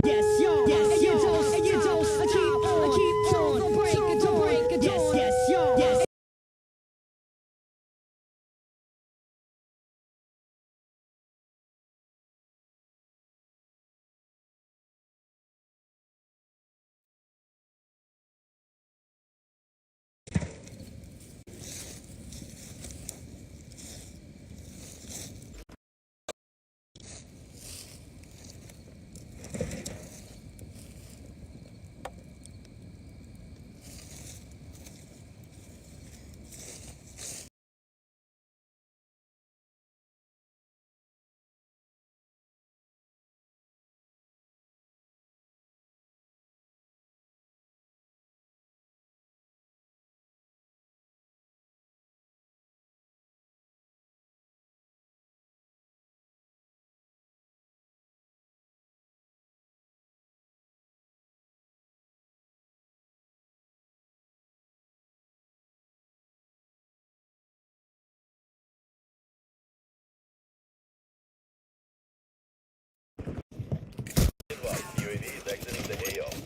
Yes, yo, yes, and you don't, I keep on, don't break it, don't break it, yes, yo, yes.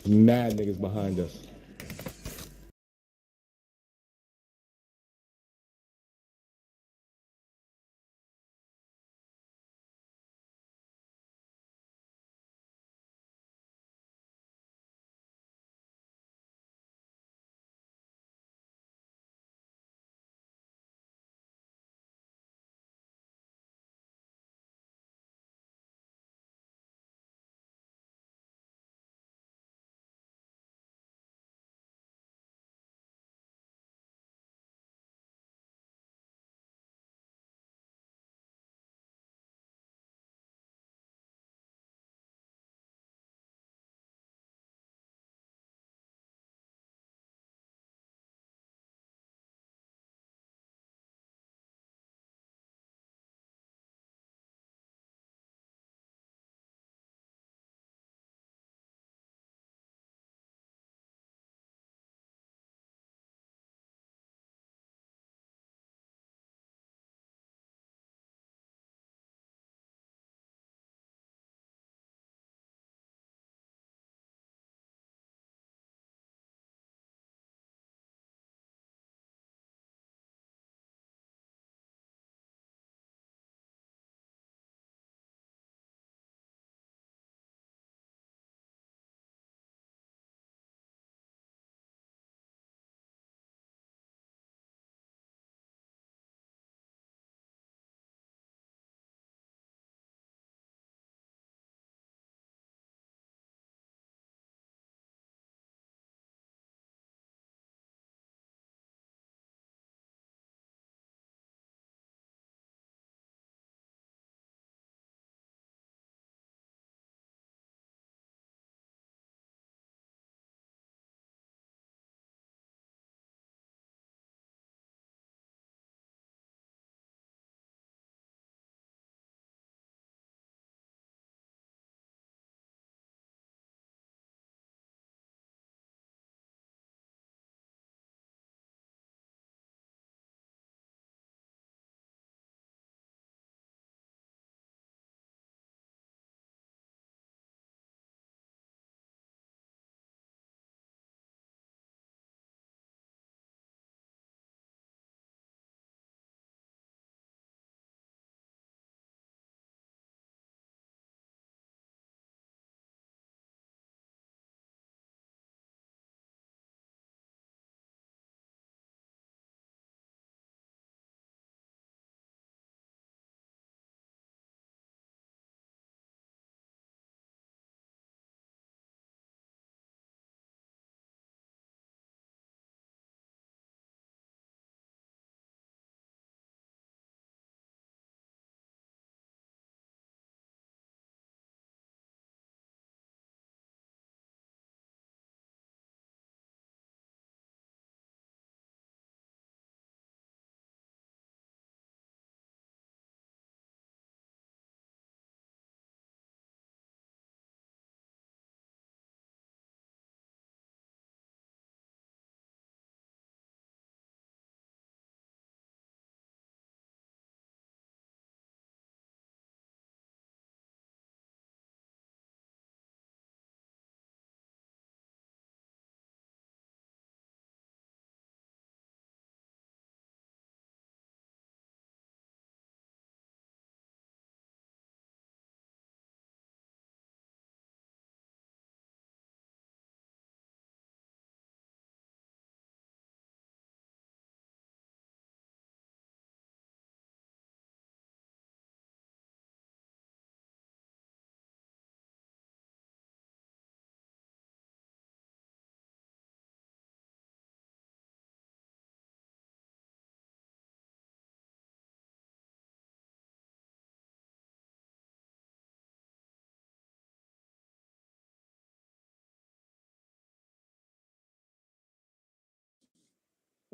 Mad niggas behind us.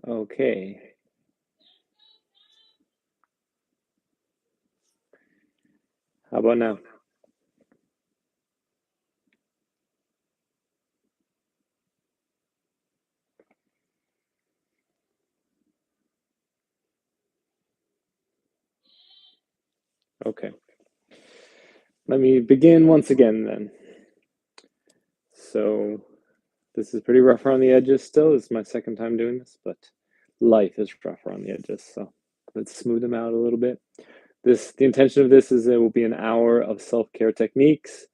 Okay. How about now? Okay. Let me begin once again then. So this is pretty rough around the edges still. This is my second time doing this, but life is rough around the edges. So let's smooth them out a little bit. The intention of this is it will be an hour of self-care techniques.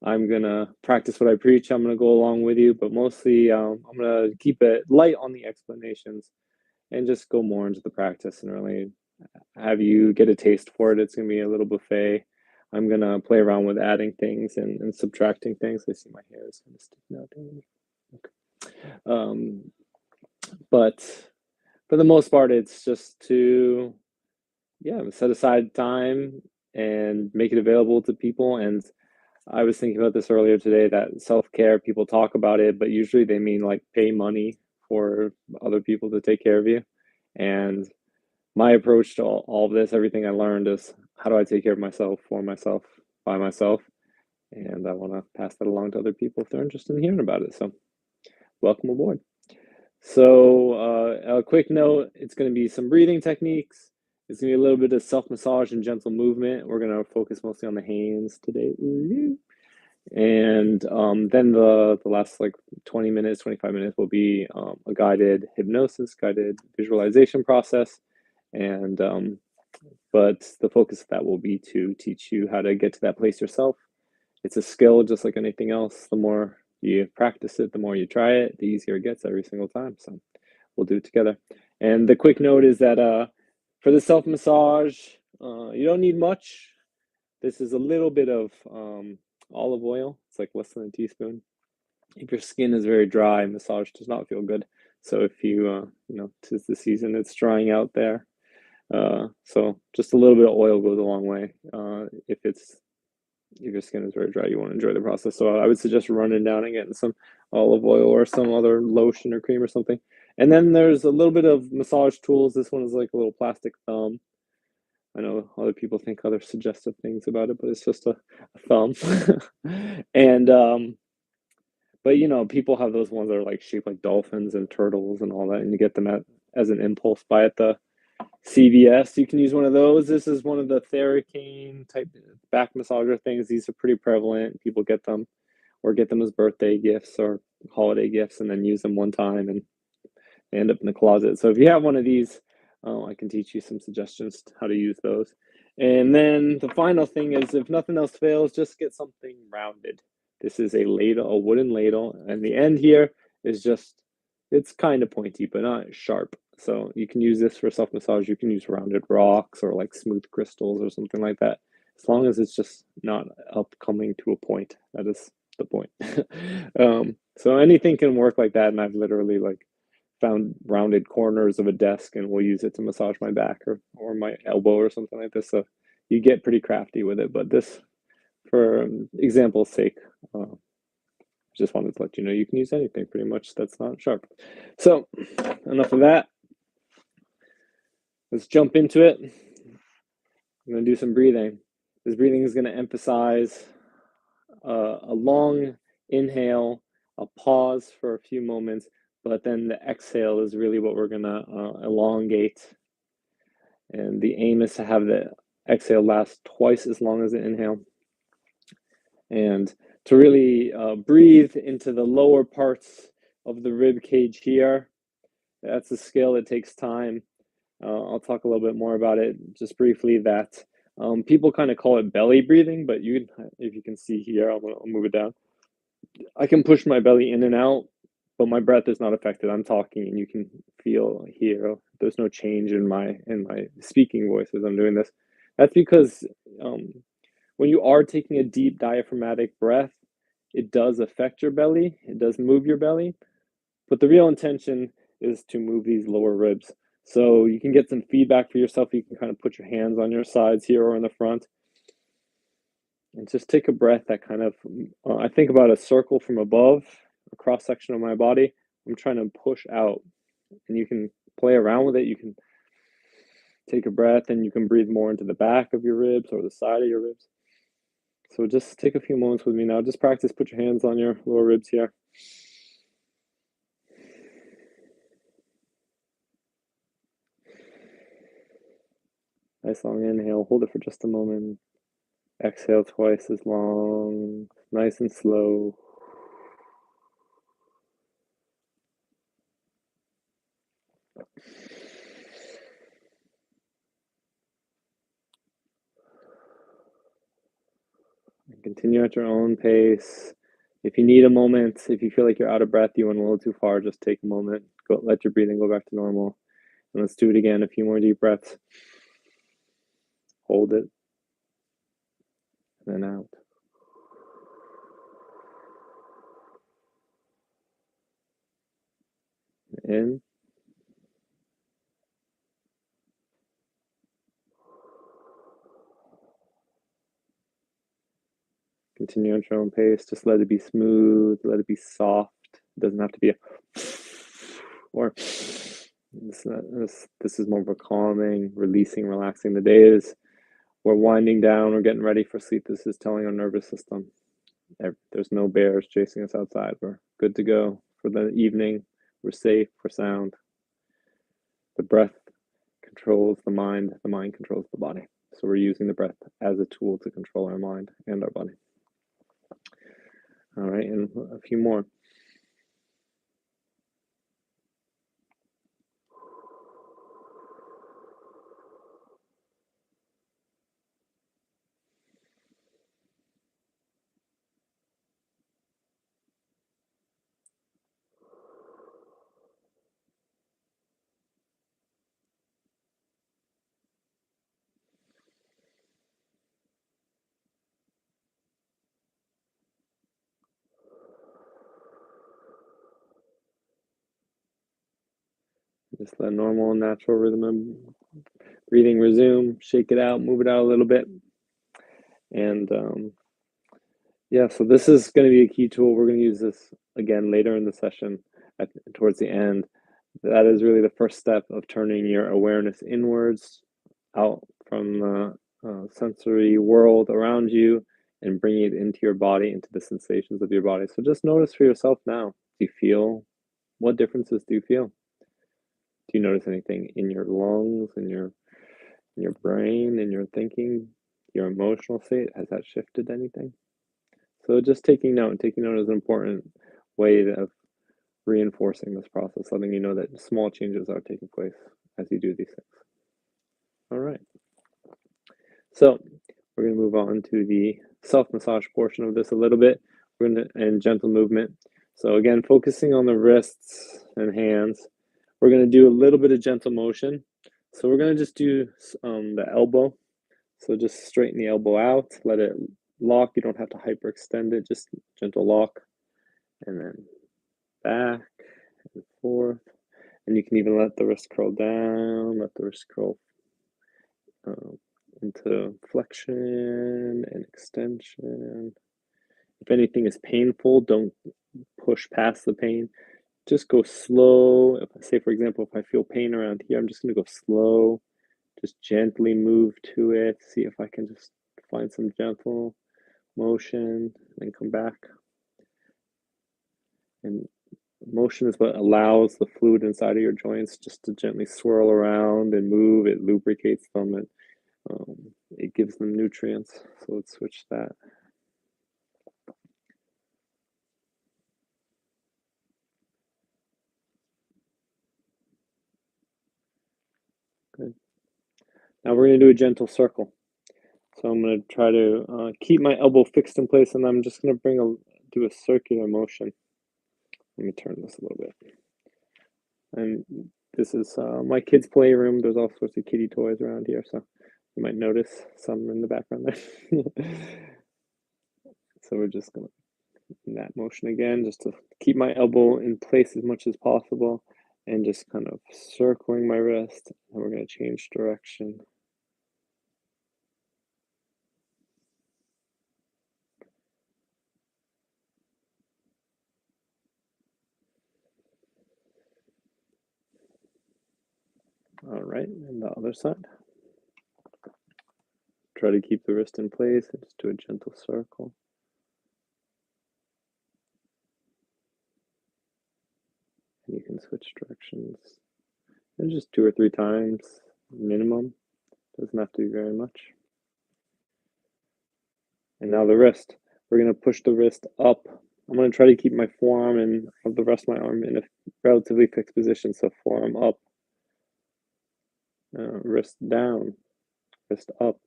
I'm gonna practice what I preach. I'm gonna go along with you, but mostly I'm gonna keep it light on the explanations and just go more into the practice and really have you get a taste for it. It's gonna be a little buffet. I'm gonna play around with adding things and subtracting things. I see my hair is kind of sticking out there. Okay. But for the most part, it's just to set aside time and make it available to people. And I was thinking about this earlier today that self-care, people talk about it, but usually they mean like pay money for other people to take care of you. And my approach to all of this, everything I learned is how do I take care of myself, for myself, by myself? And I want to pass that along to other people if they're interested in hearing about it. So welcome aboard. So a quick note, it's going to be some breathing techniques. It's going to be a little bit of self-massage and gentle movement. We're going to focus mostly on the hands today. And then the last like 20 minutes, 25 minutes will be a guided hypnosis, guided visualization process. And but the focus of that will be to teach you how to get to that place yourself. It's a skill just like anything else. The more you practice it, the more you try it, the easier it gets every single time. So we'll do it together. And the quick note is that for the self massage, you don't need much. This is a little bit of olive oil. It's like less than a teaspoon. If your skin is very dry, massage does not feel good. So if you, 'tis the season, it's drying out there. So just a little bit of oil goes a long way. If your skin is very dry, you won't enjoy the process. So I would suggest running down and getting some olive oil or some other lotion or cream or something. And then there's a little bit of massage tools. This one is like a little plastic thumb. I know other people think other suggestive things about it, but it's just a thumb. And but people have those ones that are like shaped like dolphins and turtles and all that, and you get them as an impulse buy at the CVS. You can use one of those. This is one of the Theracane type back massager things. These are pretty prevalent. People get them or get them as birthday gifts or holiday gifts and then use them one time and they end up in the closet. So if you have one of these, I can teach you some suggestions how to use those. And then the final thing is if nothing else fails, just get something rounded. This is a ladle, a wooden ladle, and the end here is just, it's kind of pointy, but not sharp. So you can use this for self-massage. You can use rounded rocks or like smooth crystals or something like that. As long as it's just not upcoming to a point. That is the point. So anything can work like that. And I've literally like found rounded corners of a desk and we'll use it to massage my back or my elbow or something like this. So you get pretty crafty with it. But this, for example's sake, just wanted to let you know you can use anything pretty much that's not sharp. So enough of that. Let's jump into it. I'm going to do some breathing. This breathing is going to emphasize a long inhale, a pause for a few moments, but then the exhale is really what we're going to elongate. And the aim is to have the exhale last twice as long as the inhale. And to really breathe into the lower parts of the rib cage here. That's a skill that takes time. I'll talk a little bit more about it just briefly. That people kind of call it belly breathing, but if you can see here, I'll move it down. I can push my belly in and out, but my breath is not affected. I'm talking, and you can feel here. There's no change in my speaking voice as I'm doing this. That's because when you are taking a deep diaphragmatic breath, it does affect your belly. It does move your belly, but the real intention is to move these lower ribs. So you can get some feedback for yourself. You can kind of put your hands on your sides here or in the front. And just take a breath that kind of, I think about a circle from above, a cross section of my body. I'm trying to push out. And you can play around with it. You can take a breath and you can breathe more into the back of your ribs or the side of your ribs. So just take a few moments with me now. Just practice, put your hands on your lower ribs here. Nice long inhale. Hold it for just a moment. Exhale twice as long. Nice and slow. And continue at your own pace. If you need a moment, if you feel like you're out of breath, you went a little too far, just take a moment. Go, let your breathing go back to normal. And let's do it again. A few more deep breaths. Hold it. And then out. In. Continue at your own pace. Just let it be smooth. Let it be soft. It doesn't have to be a or this is more of a calming, releasing, relaxing. The day is we're winding down. We're getting ready for sleep. This is telling our nervous system there's no bears chasing us outside. We're good to go for the evening. We're safe. We're sound. The breath controls the mind controls the body. So we're using the breath as a tool to control our mind and our body. All right, and a few more. Just let normal, natural rhythm of breathing resume. Shake it out, move it out a little bit. And yeah, so this is going to be a key tool. We're going to use this again later in the session towards the end. That is really the first step of turning your awareness inwards, out from the sensory world around you, and bringing it into your body, into the sensations of your body. So just notice for yourself now. Do you feel, what differences do you feel? Do you notice anything in your lungs, in your brain, in your thinking, your emotional state? Has that shifted anything? So just taking note is an important way of reinforcing this process, letting you know that small changes are taking place as you do these things. All right. So we're going to move on to the self-massage portion of this a little bit. We're going to, and gentle movement. So again, focusing on the wrists and hands. We're going to do a little bit of gentle motion. So we're going to just do the elbow. So just straighten the elbow out, let it lock. You don't have to hyperextend it, just gentle lock. And then back and forth. And you can even let the wrist curl down, let the wrist curl into flexion and extension. If anything is painful, don't push past the pain. Just go slow. If I say, for example, if I feel pain around here, I'm just going to go slow. Just gently move to it. See if I can just find some gentle motion and come back. And motion is what allows the fluid inside of your joints just to gently swirl around and move. It lubricates them and it gives them nutrients. So let's switch that. Good. Now we're going to do a gentle circle. So I'm going to try to keep my elbow fixed in place, and I'm just going to do a circular motion. Let me turn this a little bit. And this is my kids' playroom. There's all sorts of kitty toys around here, so you might notice some in the background there. So we're just going to, in that motion again, just to keep my elbow in place as much as possible, and just kind of circling my wrist. And we're going to change direction. All right, and the other side. Try to keep the wrist in place and just do a gentle circle. And you can switch directions. And just 2 or 3 times minimum. Doesn't have to be very much. And now the wrist. We're going to push the wrist up. I'm going to try to keep my forearm and the rest of my arm in a relatively fixed position. So forearm up, wrist down, wrist up,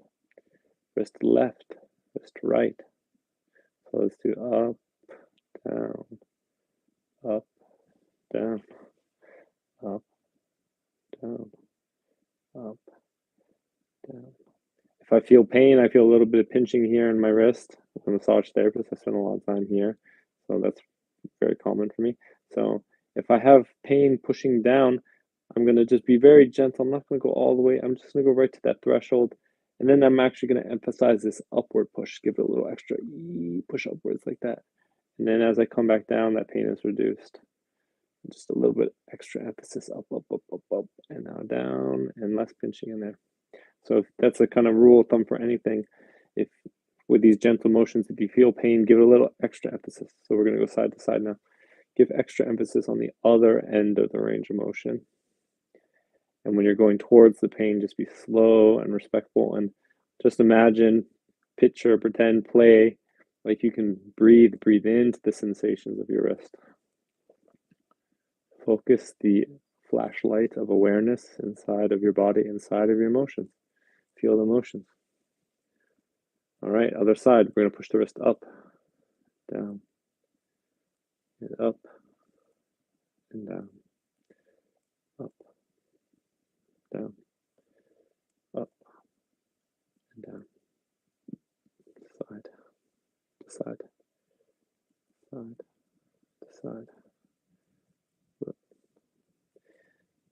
wrist left, wrist right. So let's do up, down, up, down, up, down, up, down. If I feel pain, I feel a little bit of pinching here in my wrist. I'm a massage therapist. I spend a lot of time here, so that's very common for me. So if I have pain pushing down, I'm going to just be very gentle. I'm not going to go all the way. I'm just going to go right to that threshold. And then I'm actually going to emphasize this upward push. Give it a little extra push upwards like that. And then as I come back down, that pain is reduced. Just a little bit extra emphasis up, up, up, up, up, and now down, and less pinching in there. So that's a kind of rule of thumb for anything. If with these gentle motions, if you feel pain, give it a little extra emphasis. So we're going to go side to side now. Give extra emphasis on the other end of the range of motion. And when you're going towards the pain, just be slow and respectful. And just imagine, picture, pretend, play like you can breathe into the sensations of your wrist. Focus the flashlight of awareness inside of your body, inside of your emotions. Feel the emotions. All right, other side. We're going to push the wrist up, down, and up, and down, up, down, up, and down, side to side, side to side.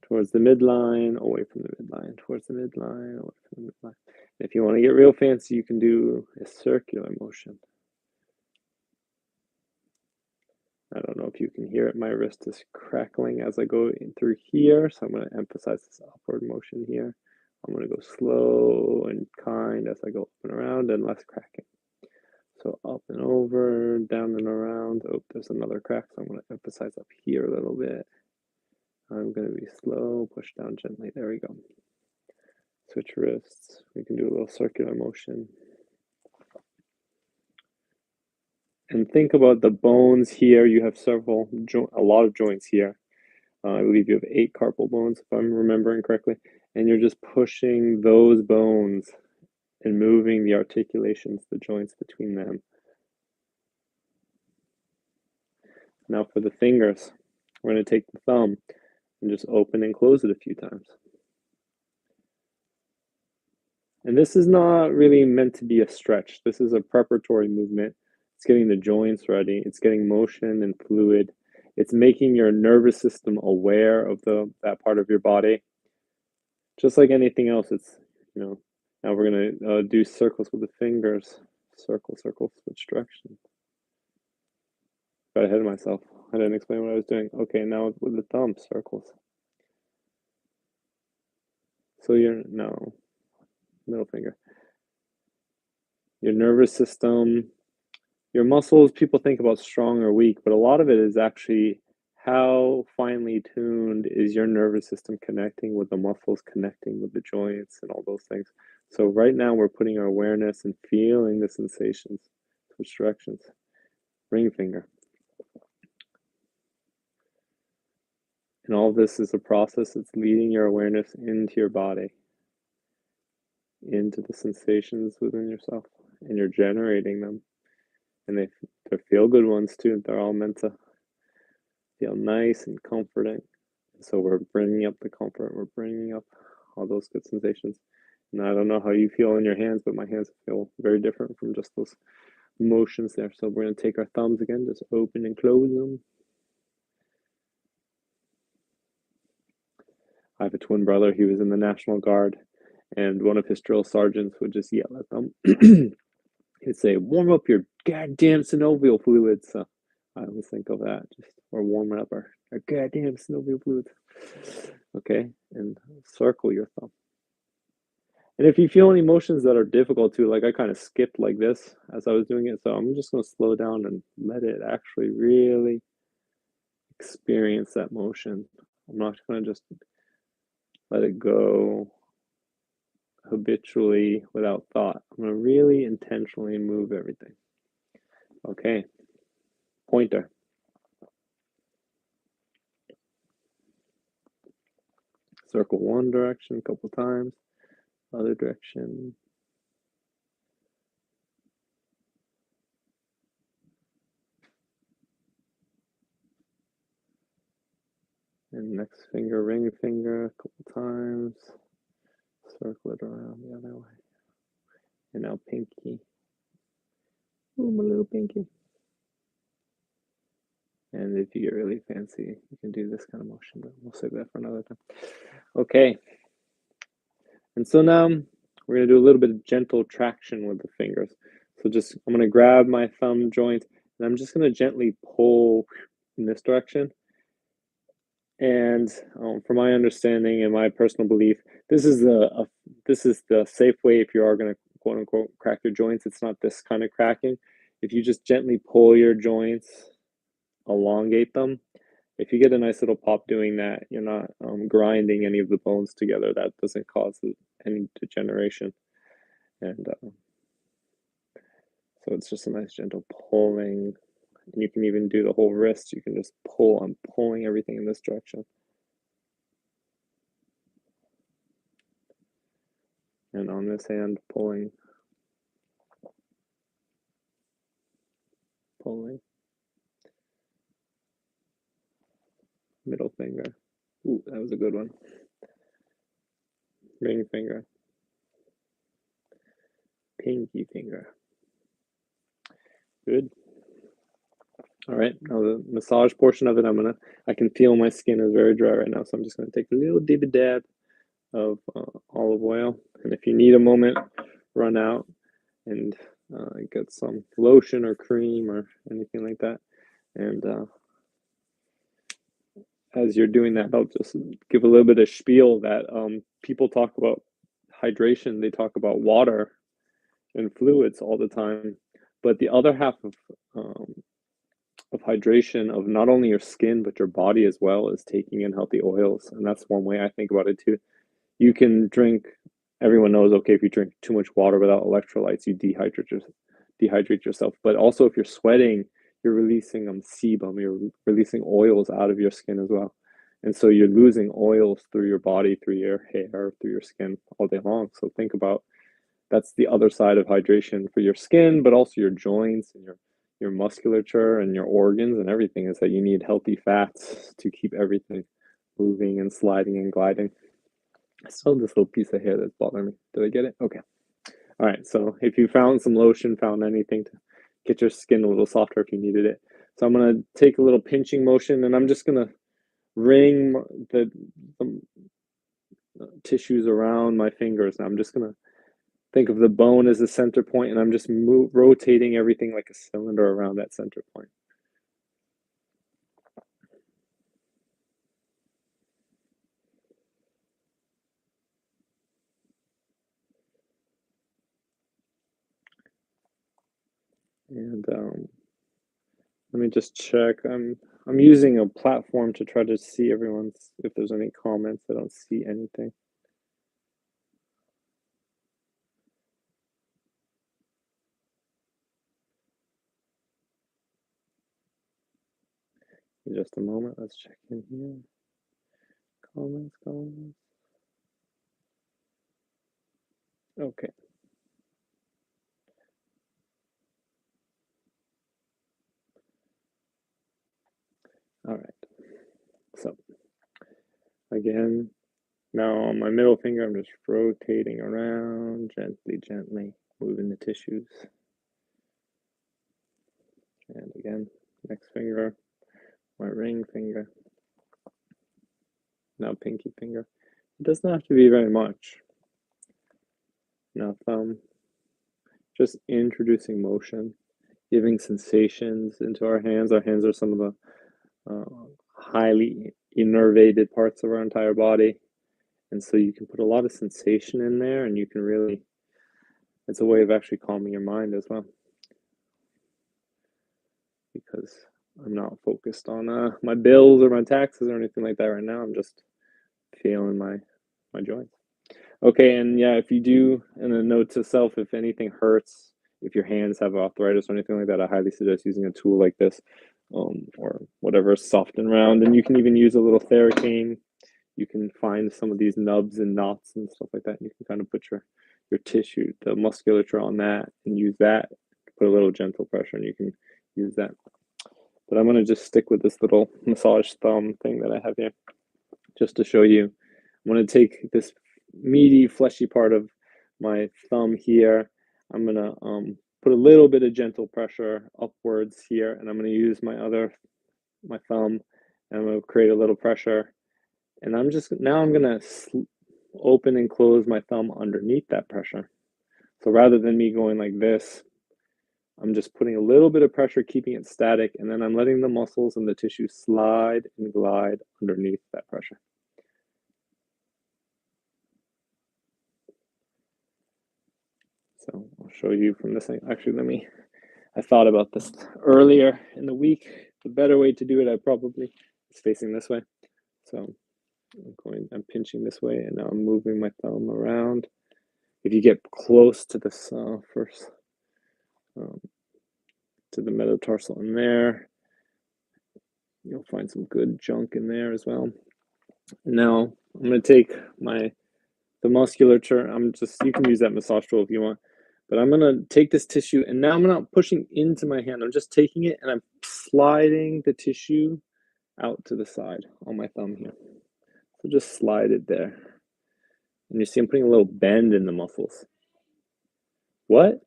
Towards the midline, away from the midline, towards the midline, away from the midline. If you want to get real fancy, you can do a circular motion. I don't know if you can hear it. My wrist is crackling as I go in through here, so I'm going to emphasize this upward motion here. I'm going to go slow and kind as I go up and around and less cracking. So up and over, down and around. Oh, there's another crack, so I'm going to emphasize up here a little bit. I'm going to be slow, push down gently. There we go. Switch wrists. We can do a little circular motion. And think about the bones here. You have a lot of joints here. I believe you have 8 carpal bones, if I'm remembering correctly. And you're just pushing those bones and moving the articulations, the joints between them. Now for the fingers, we're going to take the thumb and just open and close it a few times. And this is not really meant to be a stretch. This is a preparatory movement. It's getting the joints ready. It's getting motion and fluid. It's making your nervous system aware of that part of your body. Just like anything else, it's, now we're going to do circles with the fingers. Circle, circle, switch directions. Got ahead of myself. I didn't explain what I was doing. Okay, now with the thumb, circles. So middle finger. Your nervous system, your muscles, people think about strong or weak, but a lot of it is actually how finely tuned is your nervous system connecting with the muscles, connecting with the joints and all those things. So right now we're putting our awareness and feeling the sensations. Switch directions. Ring finger. And all this is a process that's leading your awareness into your body, into the sensations within yourself, and you're generating them. And they're feel-good ones too. They're all meant to feel nice and comforting. So we're bringing up the comfort. We're bringing up all those good sensations. And I don't know how you feel in your hands, but my hands feel very different from just those motions there. So we're going to take our thumbs again, just open and close them. I have a twin brother. He was in the National Guard, and one of his drill sergeants would just yell at them. He'd say, "Warm up your goddamn synovial fluids." So I always think of that, we're warming up our goddamn synovial fluids. Okay, and circle your thumb. And if you feel any motions that are difficult too, like I kind of skipped like this as I was doing it, so I'm just going to slow down and let it actually really experience that motion. I'm not going to just let it go habitually without thought. I'm going to really intentionally move everything. Okay, pointer. Circle one direction a couple times, other direction. And next finger, ring finger a couple times. Circle it around the other way. And now pinky. Ooh, my little pinky. And if you get really fancy, you can do this kind of motion, but we'll save that for another time. Okay. And so now we're going to do a little bit of gentle traction with the fingers. So just, I'm going to grab my thumb joint and I'm just going to gently pull in this direction. And from my understanding and my personal belief, this is the safe way if you are going to quote unquote crack your joints. It's not this kind of cracking. If you just gently pull your joints, elongate them. If you get a nice little pop doing that, you're not grinding any of the bones together. That doesn't cause any degeneration. And so it's just a nice gentle pulling. And you can even do the whole wrist. You can just pull. I'm pulling everything in this direction. And on this hand, pulling. Middle finger. Ooh, that was a good one. Ring finger. Pinky finger. Good. All right, now the massage portion of it, I can feel my skin is very dry right now, so I'm just gonna take a little dibby dab of olive oil. And if you need a moment, run out and get some lotion or cream or anything like that. And as you're doing that, I'll just give a little bit of spiel that people talk about hydration. They talk about water and fluids all the time, but the other half of hydration of not only your skin but your body as well is taking in healthy oils, and that's one way I think about it too. You can drink. Everyone knows, okay, if you drink too much water without electrolytes, you dehydrate yourself. But also, if you're sweating, you're releasing sebum. You're releasing oils out of your skin as well, and so you're losing oils through your body, through your hair, through your skin all day long. So think about that's the other side of hydration for your skin, but also your joints and your musculature and your organs and everything is that you need healthy fats to keep everything moving and sliding and gliding. I still have this little piece of hair that's bothering me. Did I get it? Okay. All right. So if you found some lotion, found anything to get your skin a little softer if you needed it. So I'm going to take a little pinching motion and I'm just going to ring the tissues around my fingers. Now I'm just going to think of the bone as the center point, and I'm just rotating everything like a cylinder around that center point. And let me just check. I'm using a platform to try to see everyone's if there's any comments. I don't see anything. In just a moment, let's check in here. Comments. Okay. All right. So again, now on my middle finger, I'm just rotating around gently, moving the tissues. And again, next finger, my ring finger. Now pinky finger. It doesn't have to be very much. Now thumb. Just introducing motion, giving sensations into our hands. Our hands are some of the highly innervated parts of our entire body. And so you can put a lot of sensation in there, and you can really, it's a way of actually calming your mind as well. Because I'm not focused on my bills or my taxes or anything like that right now. I'm just feeling my joints. Okay, and yeah, if you do, and a note to self, if anything hurts, if your hands have arthritis or anything like that, I highly suggest using a tool like this, or whatever is soft and round. And you can even use a little Theracane. You can find some of these nubs and knots and stuff like that, and you can kind of put your tissue, the musculature on that, and use that to put a little gentle pressure, and you can use that. But I'm going to just stick with this little massage thumb thing that I have here, just to show you. I'm going to take this meaty, fleshy part of my thumb here. I'm going to put a little bit of gentle pressure upwards here, and I'm going to use my thumb, and I'm going to create a little pressure. And I'm going to open and close my thumb underneath that pressure. So rather than me going like this, I'm just putting a little bit of pressure, keeping it static, and then I'm letting the muscles and the tissue slide and glide underneath that pressure. So I'll show you from this thing. Actually, I thought about this earlier in the week. The better way to do it, is facing this way. So I'm pinching this way, and now I'm moving my thumb around. If you get close to this first, to the metatarsal in there, you'll find some good junk in there as well. Now I'm going to take the musculature. You can use that massage tool if you want, but I'm going to take this tissue, and now I'm not pushing into my hand. I'm just taking it and I'm sliding the tissue out to the side on my thumb here. So just slide it there. And you see I'm putting a little bend in the muscles. What?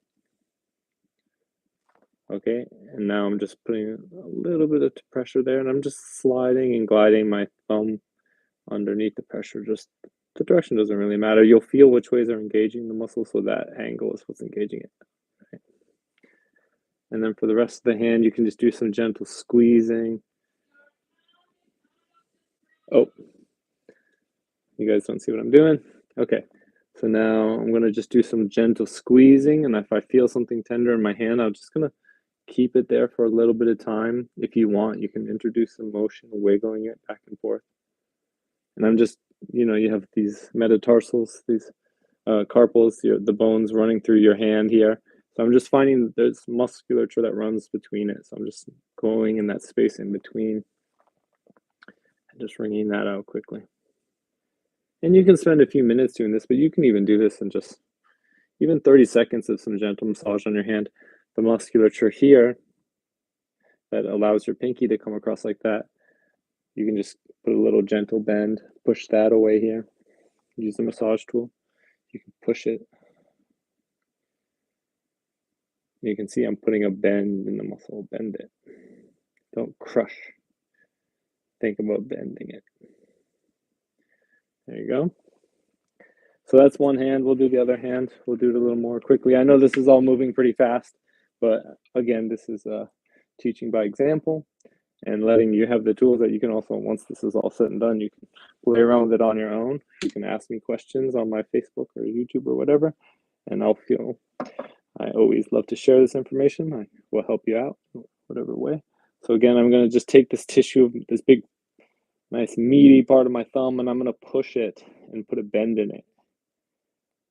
Okay, and now I'm just putting a little bit of pressure there, and I'm just sliding and gliding my thumb underneath the pressure. Just the direction doesn't really matter. You'll feel which ways are engaging the muscle, so that angle is what's engaging it. Right? And then for the rest of the hand, you can just do some gentle squeezing. Oh, you guys don't see what I'm doing? Okay, so now I'm going to just do some gentle squeezing, and if I feel something tender in my hand, I'm just going to keep it there for a little bit of time. If you want, you can introduce some motion, wiggling it back and forth. And I'm just, you have these metatarsals, these carpals, the bones running through your hand here. So I'm just finding that there's musculature that runs between it. So I'm just going in that space in between and just wringing that out quickly. And you can spend a few minutes doing this, but you can even do this in just even 30 seconds of some gentle massage on your hand. The musculature here that allows your pinky to come across like that, you can just put a little gentle bend, push that away here. Use the massage tool. You can push it. You can see I'm putting a bend in the muscle. Bend it. Don't crush. Think about bending it. There you go. So that's one hand. We'll do the other hand. We'll do it a little more quickly. I know this is all moving pretty fast, but again, this is teaching by example and letting you have the tools that you can also, once this is all said and done, you can play around with it on your own. You can ask me questions on my Facebook or YouTube or whatever, and I always love to share this information. I will help you out whatever way. So again, I'm going to just take this tissue, this big, nice meaty part of my thumb, and I'm going to push it and put a bend in it.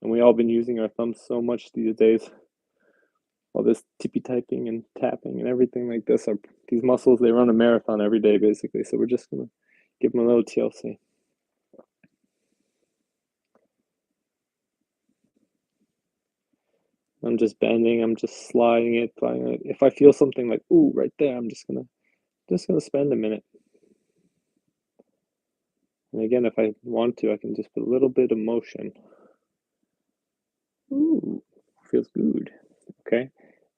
And we all been using our thumbs so much these days. All this tippy typing and tapping and everything like this. These muscles, they run a marathon every day, basically. So we're just going to give them a little TLC. I'm just bending. I'm just sliding it. If I feel something like, ooh, right there, I'm just gonna spend a minute. And again, if I want to, I can just put a little bit of motion. Ooh, feels good. Okay,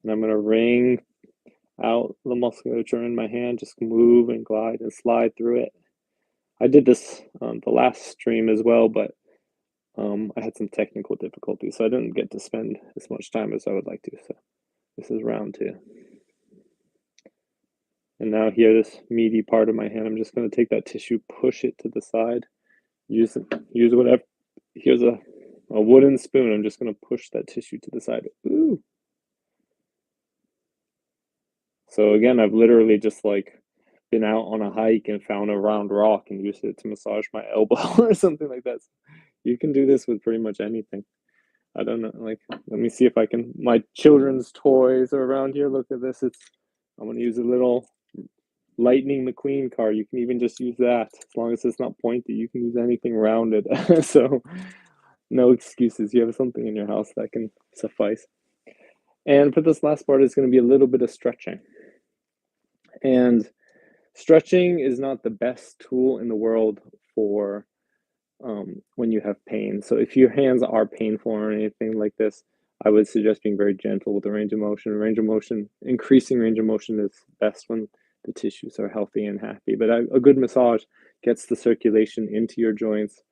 and I'm gonna wring out the musculature in my hand. Just move and glide and slide through it. I did this on the last stream as well, but I had some technical difficulties, so I didn't get to spend as much time as I would like to. So this is round 2. And now here, this meaty part of my hand, I'm just going to take that tissue, push it to the side, use whatever. Here's a wooden spoon. I'm just going to push that tissue to the side. Ooh. So again, I've literally just like been out on a hike and found a round rock and used it to massage my elbow or something like that. So you can do this with pretty much anything. I don't know, like, let me see if I can, my children's toys are around here. Look at this. I'm going to use a little Lightning McQueen car. You can even just use that. As long as it's not pointy, you can use anything rounded. So no excuses. You have something in your house that can suffice. And for this last part, it's going to be a little bit of stretching. And stretching is not the best tool in the world for when you have pain. So if your hands are painful or anything like this, I would suggest being very gentle with the range of motion. Increasing range of motion is best when the tissues are healthy and happy. But a good massage gets the circulation into your joints,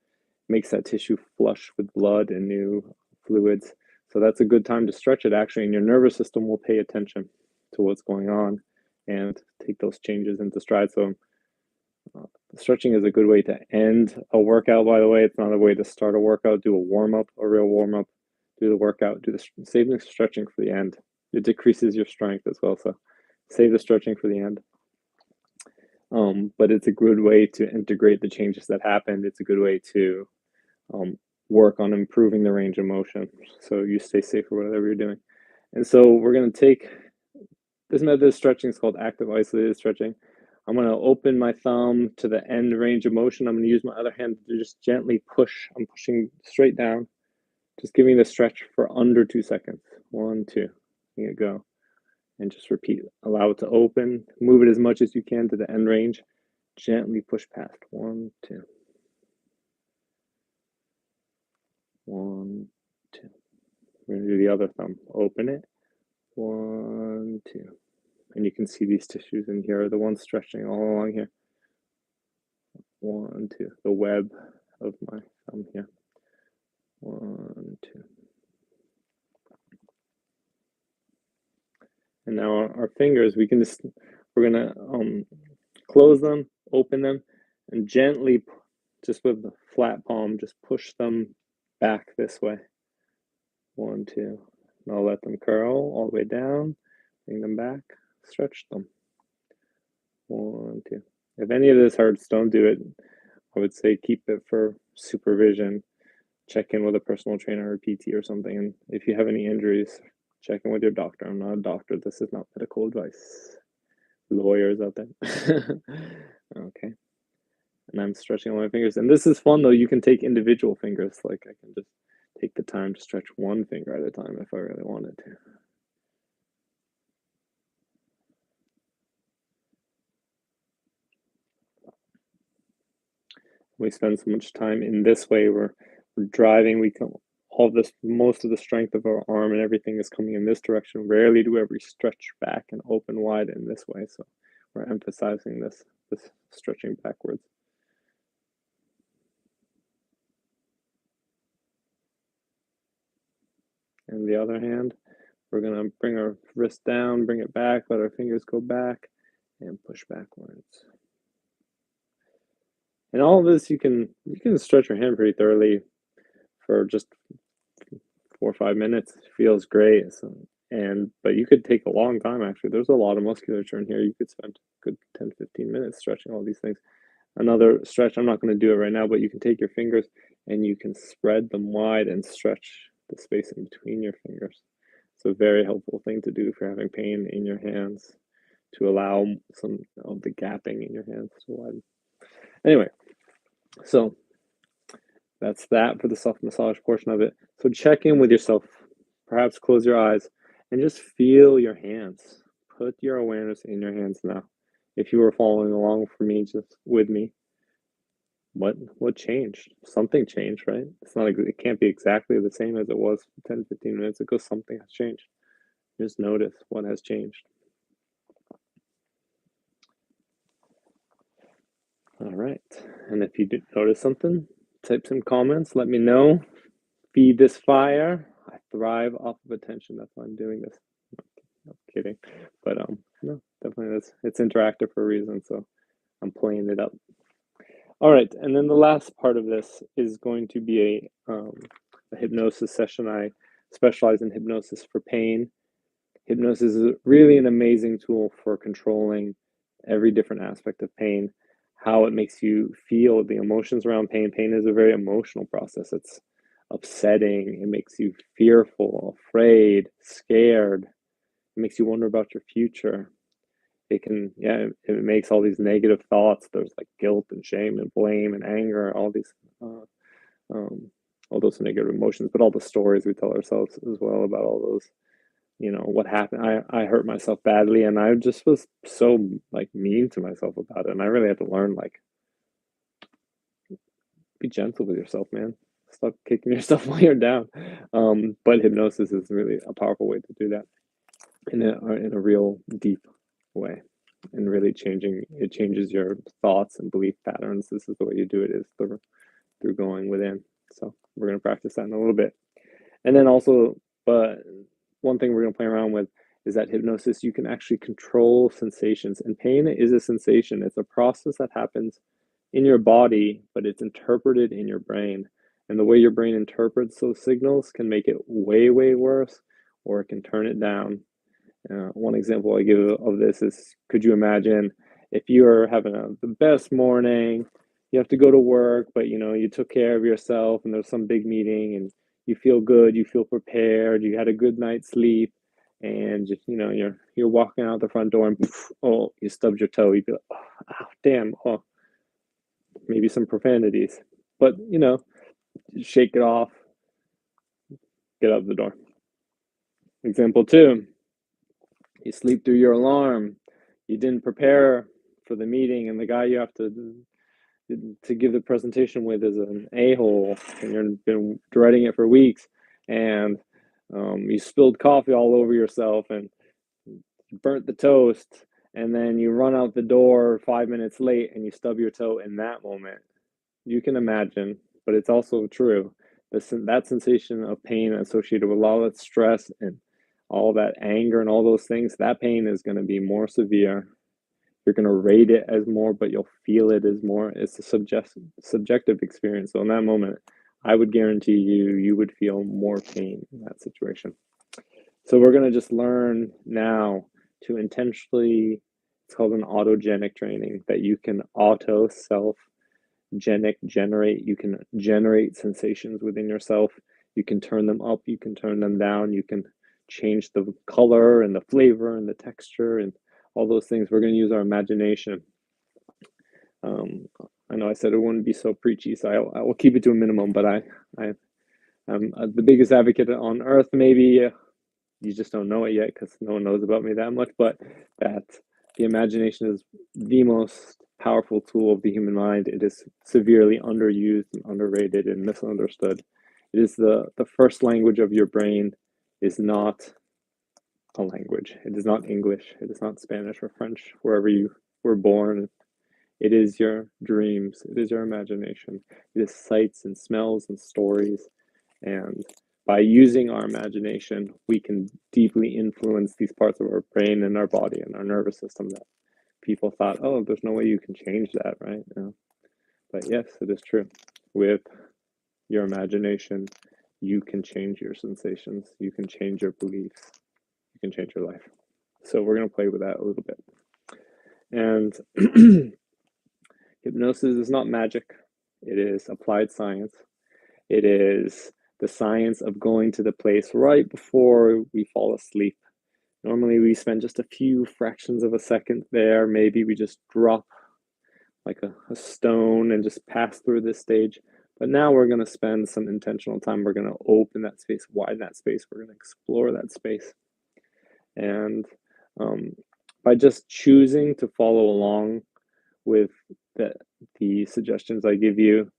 makes that tissue flush with blood and new fluids. So that's a good time to stretch it, actually, and your nervous system will pay attention to what's going on and take those changes into stride. So stretching is a good way to end a workout, by the way. It's not a way to start a workout. Do a warm-up, a real warm-up. Do the workout. Save the stretching for the end. It decreases your strength as well, so save the stretching for the end. But it's a good way to integrate the changes that happened. It's a good way to work on improving the range of motion so you stay safe or whatever you're doing. And so we're going to take this method of stretching is called active isolated stretching. I'm going to open my thumb to the end range of motion. I'm going to use my other hand to just gently push. I'm pushing straight down, just giving the stretch for under 2 seconds. 1, 2, letting it go. And just repeat. Allow it to open. Move it as much as you can to the end range. Gently push past. 1, 2. 1, 2. We're going to do the other thumb. Open it. 1, 2. And you can see these tissues in here are the ones stretching all along here. 1, 2. The web of my thumb here. 1, 2. And now our fingers, we're gonna close them, open them, and gently, just with the flat palm, just push them back this way. 1, 2. And I'll let them curl all the way down, bring them back, stretch them. 1, 2. If any of this hurts, don't do it. I would say keep it for supervision. Check in with a personal trainer or PT or something. And if you have any injuries, check in with your doctor. I'm not a doctor. This is not medical advice. Lawyers out there. Okay. And I'm stretching all my fingers. And this is fun, though. You can take individual fingers. Like I can just take the time to stretch one finger at a time if I really wanted to. We spend so much time in this way. We're driving. Most of the strength of our arm and everything is coming in this direction. Rarely do we ever stretch back and open wide in this way. So we're emphasizing this stretching backwards. And the other hand, we're going to bring our wrist down, bring it back, let our fingers go back, and push backwards. And all of this, you can stretch your hand pretty thoroughly for just 4 or 5 minutes. It feels great. But you could take a long time, actually. There's a lot of musculature in here. You could spend a good 10, 15 minutes stretching all these things. Another stretch, I'm not going to do it right now, but you can take your fingers and you can spread them wide and stretch the space in between your fingers. It's a very helpful thing to do if you're having pain in your hands, to allow some of the gapping in your hands to widen. Anyway, so that's that for the self-massage portion of it. So check in with yourself. Perhaps close your eyes and just feel your hands. Put your awareness in your hands now. If you were following along with me, what changed? Something changed, right? It can't be exactly the same as it was 10, 15 minutes ago. Something has changed. Just notice what has changed. All right. And if you did notice something, type some comments. Let me know. Feed this fire. I thrive off of attention. That's why I'm doing this. I'm kidding. But No, definitely. It's interactive for a reason, so I'm playing it up. All right, and then the last part of this is going to be a hypnosis session. I specialize in hypnosis for pain. Hypnosis is really an amazing tool for controlling every different aspect of pain, how it makes you feel, the emotions around pain. Pain is a very emotional process. It's upsetting, it makes you fearful, afraid, scared, it makes you wonder about your future. It can, yeah, it makes all these negative thoughts. There's like guilt and shame and blame and anger, uh, um, all those negative emotions, but all the stories we tell ourselves as well about all those, what happened. I hurt myself badly, and I just was so like mean to myself about it. And I really had to learn, like, be gentle with yourself, man. Stop kicking yourself while you're down. But hypnosis is really a powerful way to do that in a real deep way, and really it changes your thoughts and belief patterns. This is the way you do it, is through going within. So we're going to practice that in a little bit. And then also, but one thing we're going to play around with is that hypnosis, you can actually control sensations. And pain is a sensation. It's a process that happens in your body, but it's interpreted in your brain. And the way your brain interprets those signals can make it way, way worse, or it can turn it down. One example I give of this is, could you imagine if you are having the best morning, you have to go to work, but you took care of yourself and there's some big meeting and you feel good, you feel prepared, you had a good night's sleep, and just, you're walking out the front door and poof, oh, you stubbed your toe. You'd be like, oh, damn, oh, maybe some profanities, but shake it off, get out the door. Example two, you sleep through your alarm, you didn't prepare for the meeting, and the guy you have to give the presentation with is an a-hole, and you've been dreading it for weeks, and you spilled coffee all over yourself and burnt the toast, and then you run out the door 5 minutes late and you stub your toe in that moment. You can imagine, but it's also true, that sensation of pain associated with all that stress and all that anger and all those things, that pain is going to be more severe. You're going to rate it as more, but you'll feel it as more. It's a subjective experience. So in that moment, I would guarantee you would feel more pain in that situation. So we're going to just learn now to intentionally, it's called an autogenic training, that you can generate. You can generate sensations within yourself. You can turn them up, you can turn them down, you can change the color and the flavor and the texture and all those things. We're going to use our imagination. I know I said it wouldn't be so preachy, so I will keep it to a minimum, but I'm the biggest advocate on earth, maybe. You just don't know it yet because no one knows about me that much, but that the imagination is the most powerful tool of the human mind. It is severely underused and underrated and misunderstood. It is the first language of your brain. Is not a language. It is not English. It is not Spanish or French, wherever you were born. It is your dreams. It is your imagination. It is sights and smells and stories. And by using our imagination, we can deeply influence these parts of our brain and our body and our nervous system that people thought, oh, there's no way you can change that, right? But yes, it is true. With your imagination, you can change your sensations, you can change your beliefs, you can change your life. So we're going to play with that a little bit. And hypnosis is not magic. It is applied science. It is the science of going to the place right before we fall asleep. Normally we spend just a few fractions of a second there. Maybe we just drop like a stone and just pass through this stage. But now we're going to spend some intentional time. We're going to open that space, widen that space. We're going to explore that space. And by just choosing to follow along with the suggestions I give you,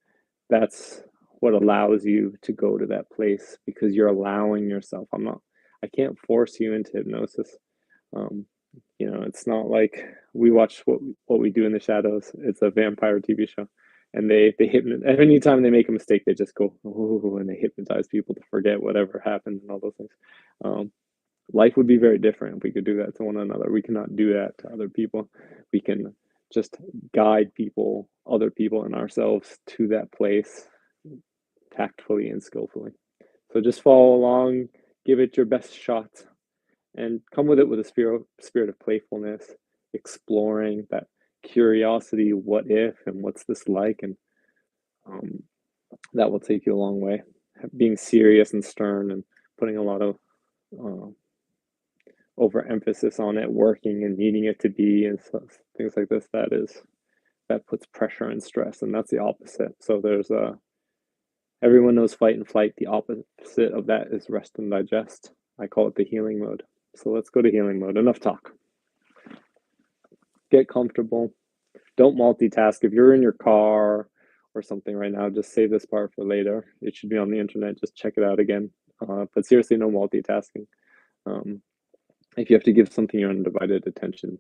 that's what allows you to go to that place, because you're allowing yourself. I can't force you into hypnosis. It's not like we watch what we do in the shadows. It's a vampire TV show, and they hypnotize. Anytime they make a mistake, they just go, oh, and they hypnotize people to forget whatever happened and all those things. life would be very different if we could do that to one another. We cannot do that to other people. We can just guide people, other people, and ourselves to that place tactfully and skillfully. So just follow along, give it your best shot, and come with it with a spirit of playfulness, exploring that curiosity, what if, and what's this like, and um, that will take you a long way. Being serious and stern and putting a lot of uh, overemphasis on it, working and needing it to be, and things like this, that puts pressure and stress, and that's the opposite. So there's everyone knows fight and flight. The opposite of that is rest and digest. I call it the healing mode. So let's go to healing mode. Enough talk. Get comfortable. Don't multitask. If you're in your car or something right now, just save this part for later. It should be on the internet. Just check it out again. But seriously, no multitasking. If you have to give something your undivided attention,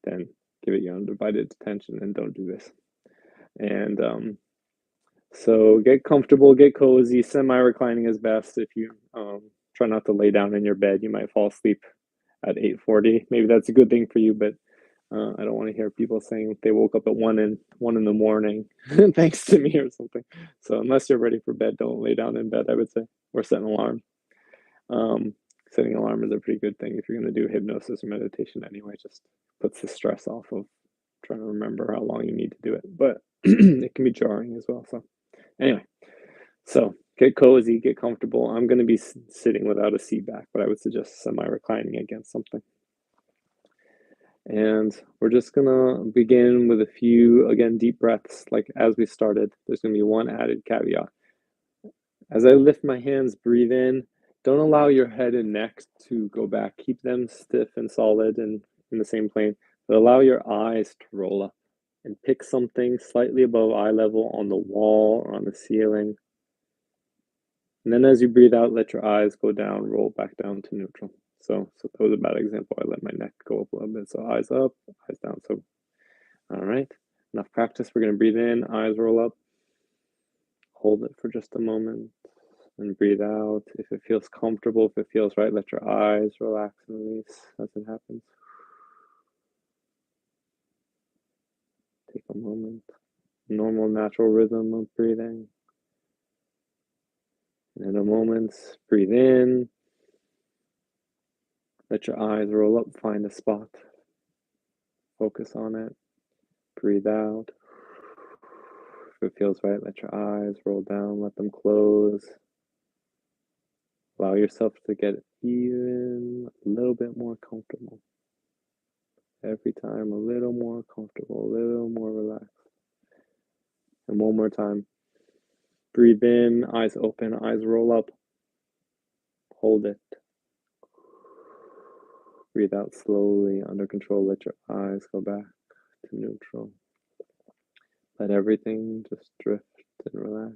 then give it your undivided attention and don't do this. And so get comfortable, get cozy. Semi-reclining is best. If you try not to lay down in your bed, you might fall asleep at 8:40. Maybe that's a good thing for you, but I don't want to hear people saying they woke up at 1 in the morning thanks to me or something. So unless you're ready for bed, don't lay down in bed, I would say, or set an alarm. Setting an alarm is a pretty good thing if you're going to do hypnosis or meditation anyway. Just puts the stress off of trying to remember how long you need to do it. But it can be jarring as well. So anyway, so get cozy, get comfortable. I'm going to be sitting without a seat back, but I would suggest semi-reclining against something. And we're just going to begin with a few, again, deep breaths. Like as we started, there's going to be one added caveat. As I lift my hands, breathe in. Don't allow your head and neck to go back. Keep them stiff and solid and in the same plane, but allow your eyes to roll up and pick something slightly above eye level on the wall or on the ceiling. And then as you breathe out, let your eyes go down, roll back down to neutral. So that was a bad example. I let my neck go up a little bit. So eyes up, eyes down. So, all right, enough practice. We're going to breathe in, eyes roll up. Hold it for just a moment and breathe out. If it feels comfortable, if it feels right, let your eyes relax and release as it happens. Take a moment. Normal, natural rhythm of breathing. And in a moment, breathe in. Let your eyes roll up, find a spot. Focus on it. Breathe out. If it feels right, let your eyes roll down, let them close. Allow yourself to get even a little bit more comfortable. Every time, a little more comfortable, a little more relaxed. And one more time. Breathe in, eyes open, eyes roll up. Hold it. Breathe out slowly, under control. Let your eyes go back to neutral. Let everything just drift and relax.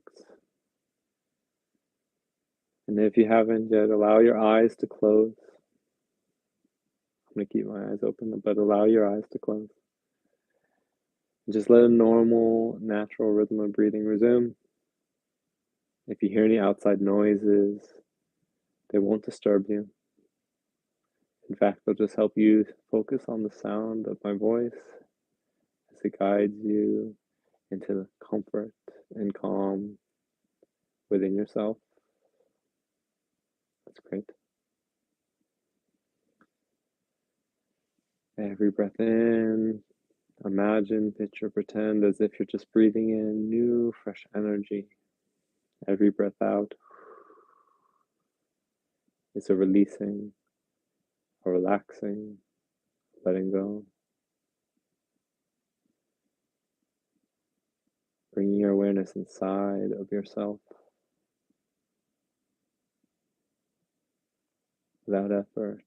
And if you haven't yet, allow your eyes to close. I'm going to keep my eyes open, but allow your eyes to close. And just let a normal, natural rhythm of breathing resume. If you hear any outside noises, they won't disturb you. In fact, they'll just help you focus on the sound of my voice as it guides you into comfort and calm within yourself. That's great. Every breath in, imagine, picture, pretend as if you're just breathing in new, fresh energy. Every breath out is a releasing, a relaxing, letting go. Bringing your awareness inside of yourself without effort.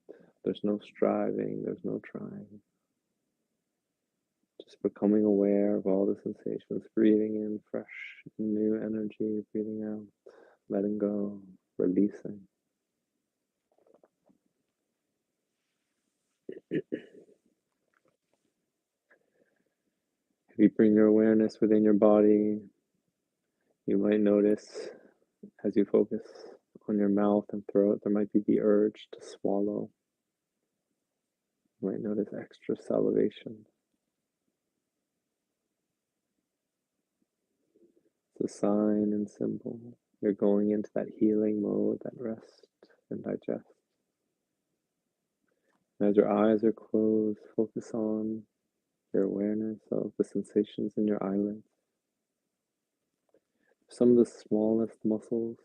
There's no striving, there's no trying. Just becoming aware of all the sensations, breathing in fresh, new energy, breathing out, letting go, releasing. If you bring your awareness within your body, you might notice as you focus on your mouth and throat, there might be the urge to swallow. You might notice extra salivation. It's a sign and symbol. You're going into that healing mode, that rest and digest. And as your eyes are closed, focus on your awareness of the sensations in your eyelids. Some of the smallest muscles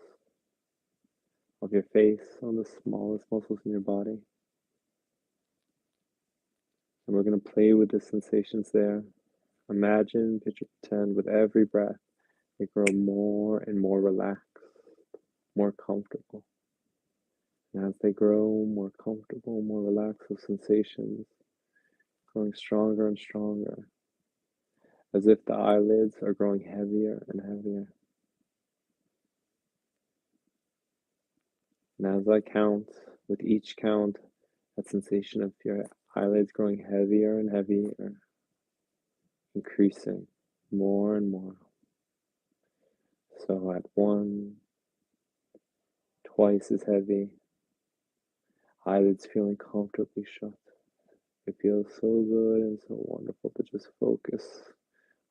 of your face, some of the smallest muscles in your body. And we're going to play with the sensations there. Imagine, picture, pretend with every breath, they grow more and more relaxed, more comfortable. And as they grow more comfortable, more relaxed, those sensations growing stronger and stronger, as if the eyelids are growing heavier and heavier. And as I count, with each count, that sensation of your eyelids growing heavier and heavier, increasing more and more. So at 1, twice as heavy, eyelids feeling comfortably shut. It feels so good and so wonderful to just focus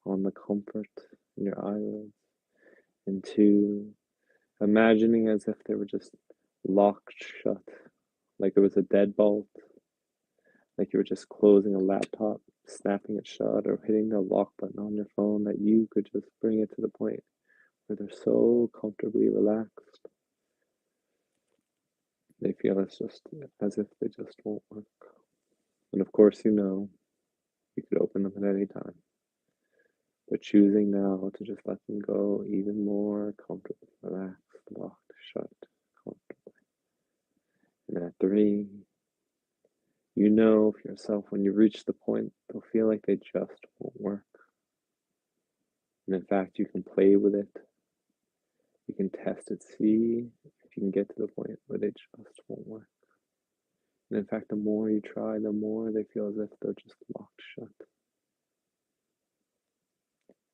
on the comfort in your eyelids. And 2, imagining as if they were just locked shut, like there was a deadbolt, like you were just closing a laptop, snapping it shut, or hitting the lock button on your phone, that you could just bring it to the point where they're so comfortably relaxed. They feel it's just as if they just won't work. And of course, you could open them at any time. But choosing now to just let them go even more comfortably, relaxed, locked, shut, comfortably. And at 3, you know for yourself when you reach the point, they'll feel like they just won't work. And in fact, you can play with it. You can test it, see if you can get to the point where they just won't work. And in fact, the more you try, the more they feel as if they're just locked shut.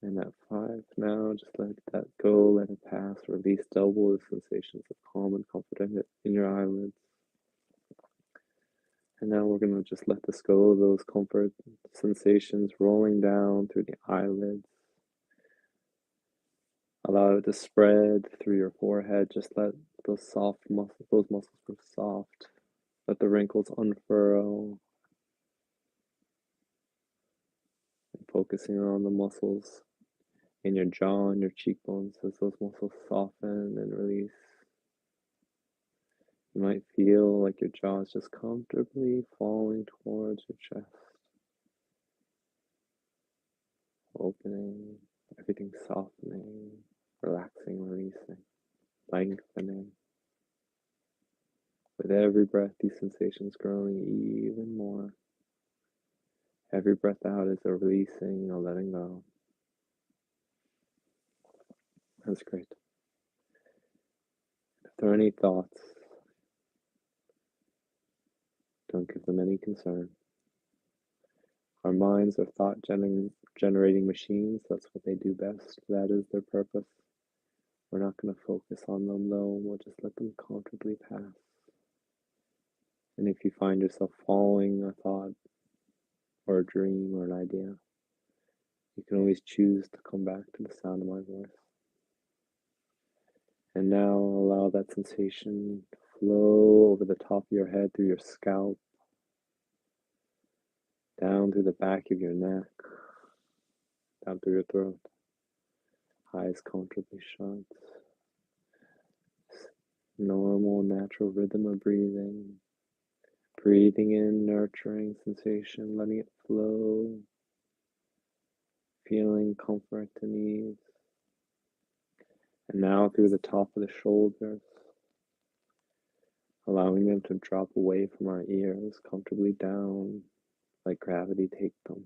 And at 5 now, just let that go, let it pass, release double the sensations of calm and comfort in your eyelids. And now we're going to just let this go of those comfort sensations rolling down through the eyelids. Allow it to spread through your forehead. Just let those muscles grow soft. Let the wrinkles unfurl. And focusing on the muscles in your jaw and your cheekbones as those muscles soften and release. You might feel like your jaw is just comfortably falling towards your chest. Opening, everything softening, relaxing, releasing, lengthening. With every breath, these sensations growing even more. Every breath out is a releasing, a letting go. That's great. If there are any thoughts, don't give them any concern. Our minds are thought generating machines. That's what they do best. That is their purpose. We're not going to focus on them though. We'll just let them comfortably pass. And if you find yourself following a thought or a dream or an idea, you can always choose to come back to the sound of my voice. And now allow that sensation to flow over the top of your head, through your scalp, down through the back of your neck, down through your throat, eyes comfortably shut. Normal, natural rhythm of breathing. Breathing in, nurturing sensation, letting it flow, feeling comfort and ease. And now through the top of the shoulders, allowing them to drop away from our ears, comfortably down, like gravity takes them.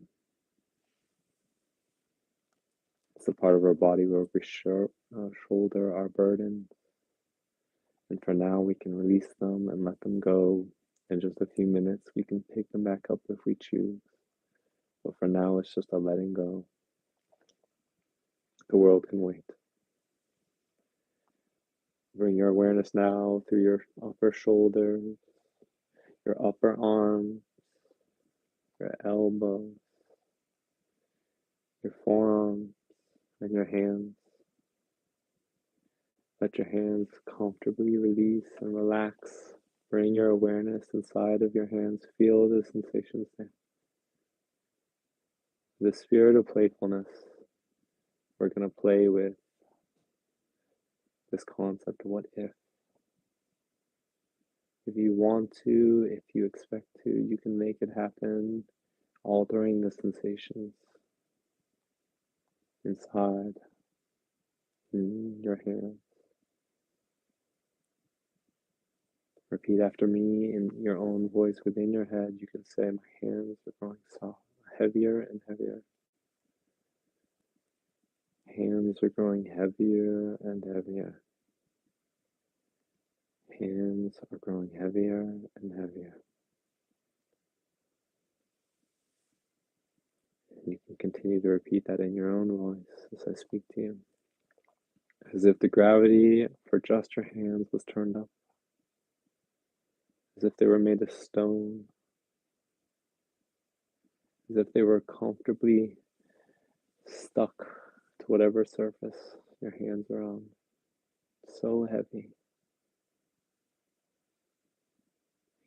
It's the part of our body where we shoulder our burdens. And for now, we can release them and let them go. In just a few minutes, we can pick them back up if we choose. But for now, it's just a letting go. The world can wait. Bring your awareness now through your upper shoulders, your upper arms, your elbows, your forearms, and your hands. Let your hands comfortably release and relax. Bring your awareness inside of your hands. Feel the sensations there. The spirit of playfulness, we're going to play with this concept of what if. If you want to, if you expect to, you can make it happen, altering the sensations inside in your hands. Repeat after me in your own voice within your head. You can say, my hands are growing soft, heavier and heavier. Hands are growing heavier and heavier. Hands are growing heavier and heavier. And you can continue to repeat that in your own voice as I speak to you. As if the gravity for just your hands was turned up. As if they were made of stone. As if they were comfortably stuck to whatever surface your hands are on. So heavy.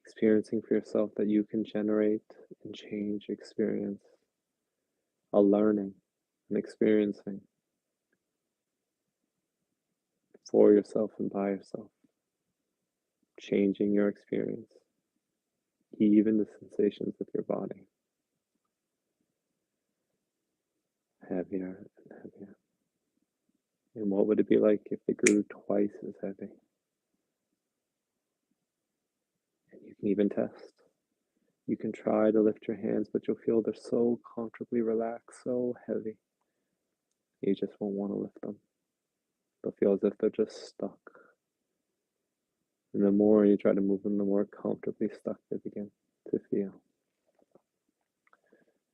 Experiencing for yourself that you can generate and change experience. A learning and experiencing for yourself and by yourself. Changing your experience. Even the sensations of your body. Heavier and heavier. And what would it be like if they grew twice as heavy? And you can even test. You can try to lift your hands, but you'll feel they're so comfortably relaxed, so heavy. You just won't want to lift them. They'll feel as if they're just stuck. And the more you try to move them, the more comfortably stuck they begin to feel.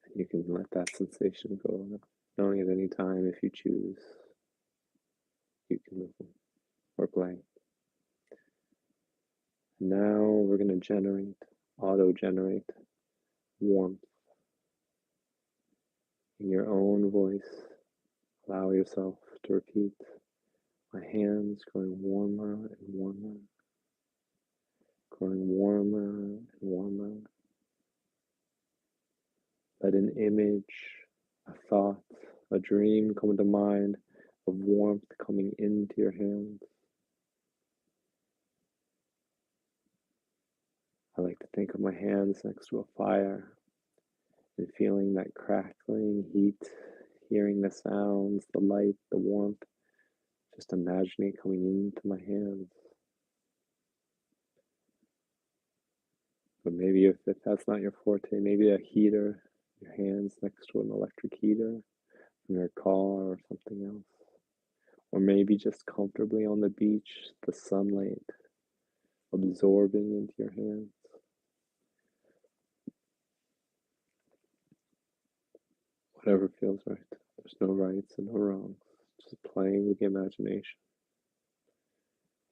And you can let that sensation go, knowing at any time if you choose, you can move them or play. Now we're going to auto-generate warmth in your own voice. Allow yourself to repeat, my hands growing warmer and warmer, growing warmer and warmer. Let an image, a thought, a dream come into mind of warmth coming into your hands. I like to think of my hands next to a fire and feeling that crackling heat, hearing the sounds, the light, the warmth, just imagining it coming into my hands. But maybe if that's not your forte, maybe a heater, your hands next to an electric heater in your car or something else. Or maybe just comfortably on the beach, the sunlight absorbing into your hands. Whatever feels right. There's no rights and no wrongs. Just playing with the imagination.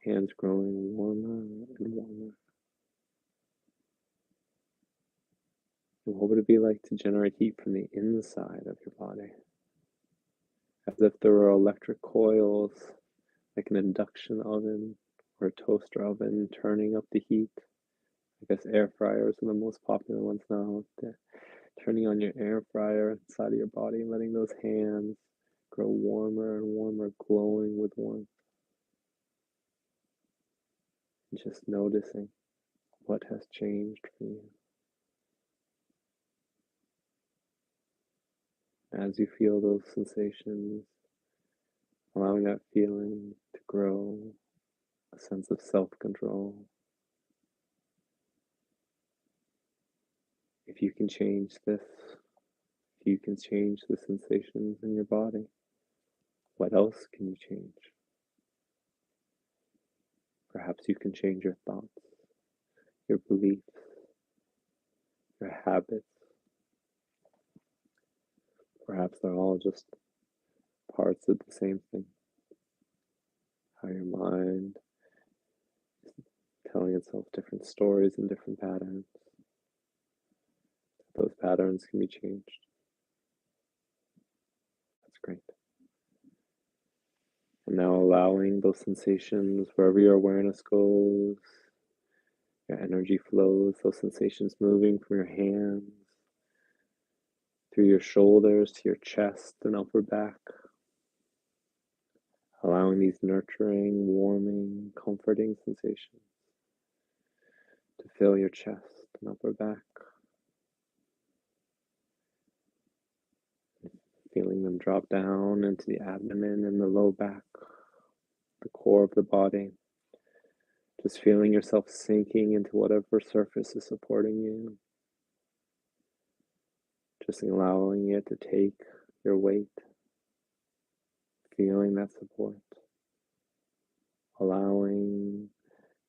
Hands growing warmer and warmer. And what would it be like to generate heat from the inside of your body? As if there were electric coils, like an induction oven or a toaster oven, turning up the heat. I guess air fryers are the most popular ones now. Turning on your air fryer inside of your body, letting those hands grow warmer and warmer, glowing with warmth. And just noticing what has changed for you. As you feel those sensations, allowing that feeling to grow, a sense of self-control. If you can change this, if you can change the sensations in your body, what else can you change? Perhaps you can change your thoughts, your beliefs, your habits. Perhaps they're all just parts of the same thing. How your mind telling itself different stories and different patterns. Those patterns can be changed. That's great. And now allowing those sensations wherever your awareness goes, your energy flows, those sensations moving from your hands, through your shoulders to your chest and upper back, allowing these nurturing, warming, comforting sensations to fill your chest and upper back, feeling them drop down into the abdomen and the low back, the core of the body. Just feeling yourself sinking into whatever surface is supporting you. Just allowing it to take your weight, feeling that support, allowing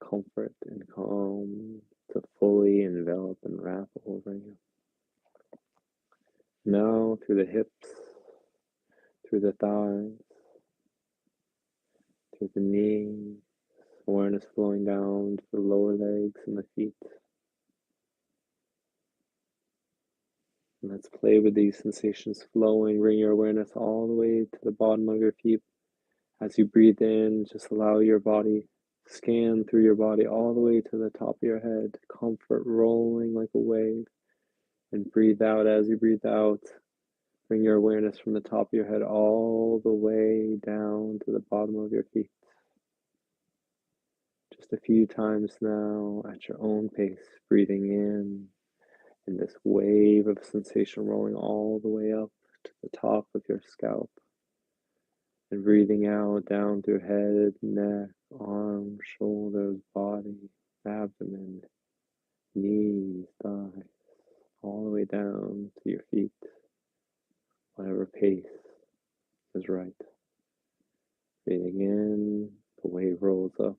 comfort and calm to fully envelop and wrap over you. Now through the hips, through the thighs, through the knees, awareness flowing down to the lower legs and the feet. And let's play with these sensations flowing. Bring your awareness all the way to the bottom of your feet. As you breathe in, just allow your body, scan through your body all the way to the top of your head. Comfort rolling like a wave. And breathe out as you breathe out. Bring your awareness from the top of your head all the way down to the bottom of your feet. Just a few times now at your own pace, breathing in this wave of sensation rolling all the way up to the top of your scalp. And breathing out down through head, neck, arms, shoulders, body, abdomen, knees, thighs, all the way down to your feet. Whatever pace is right. Breathing in, the wave rolls up.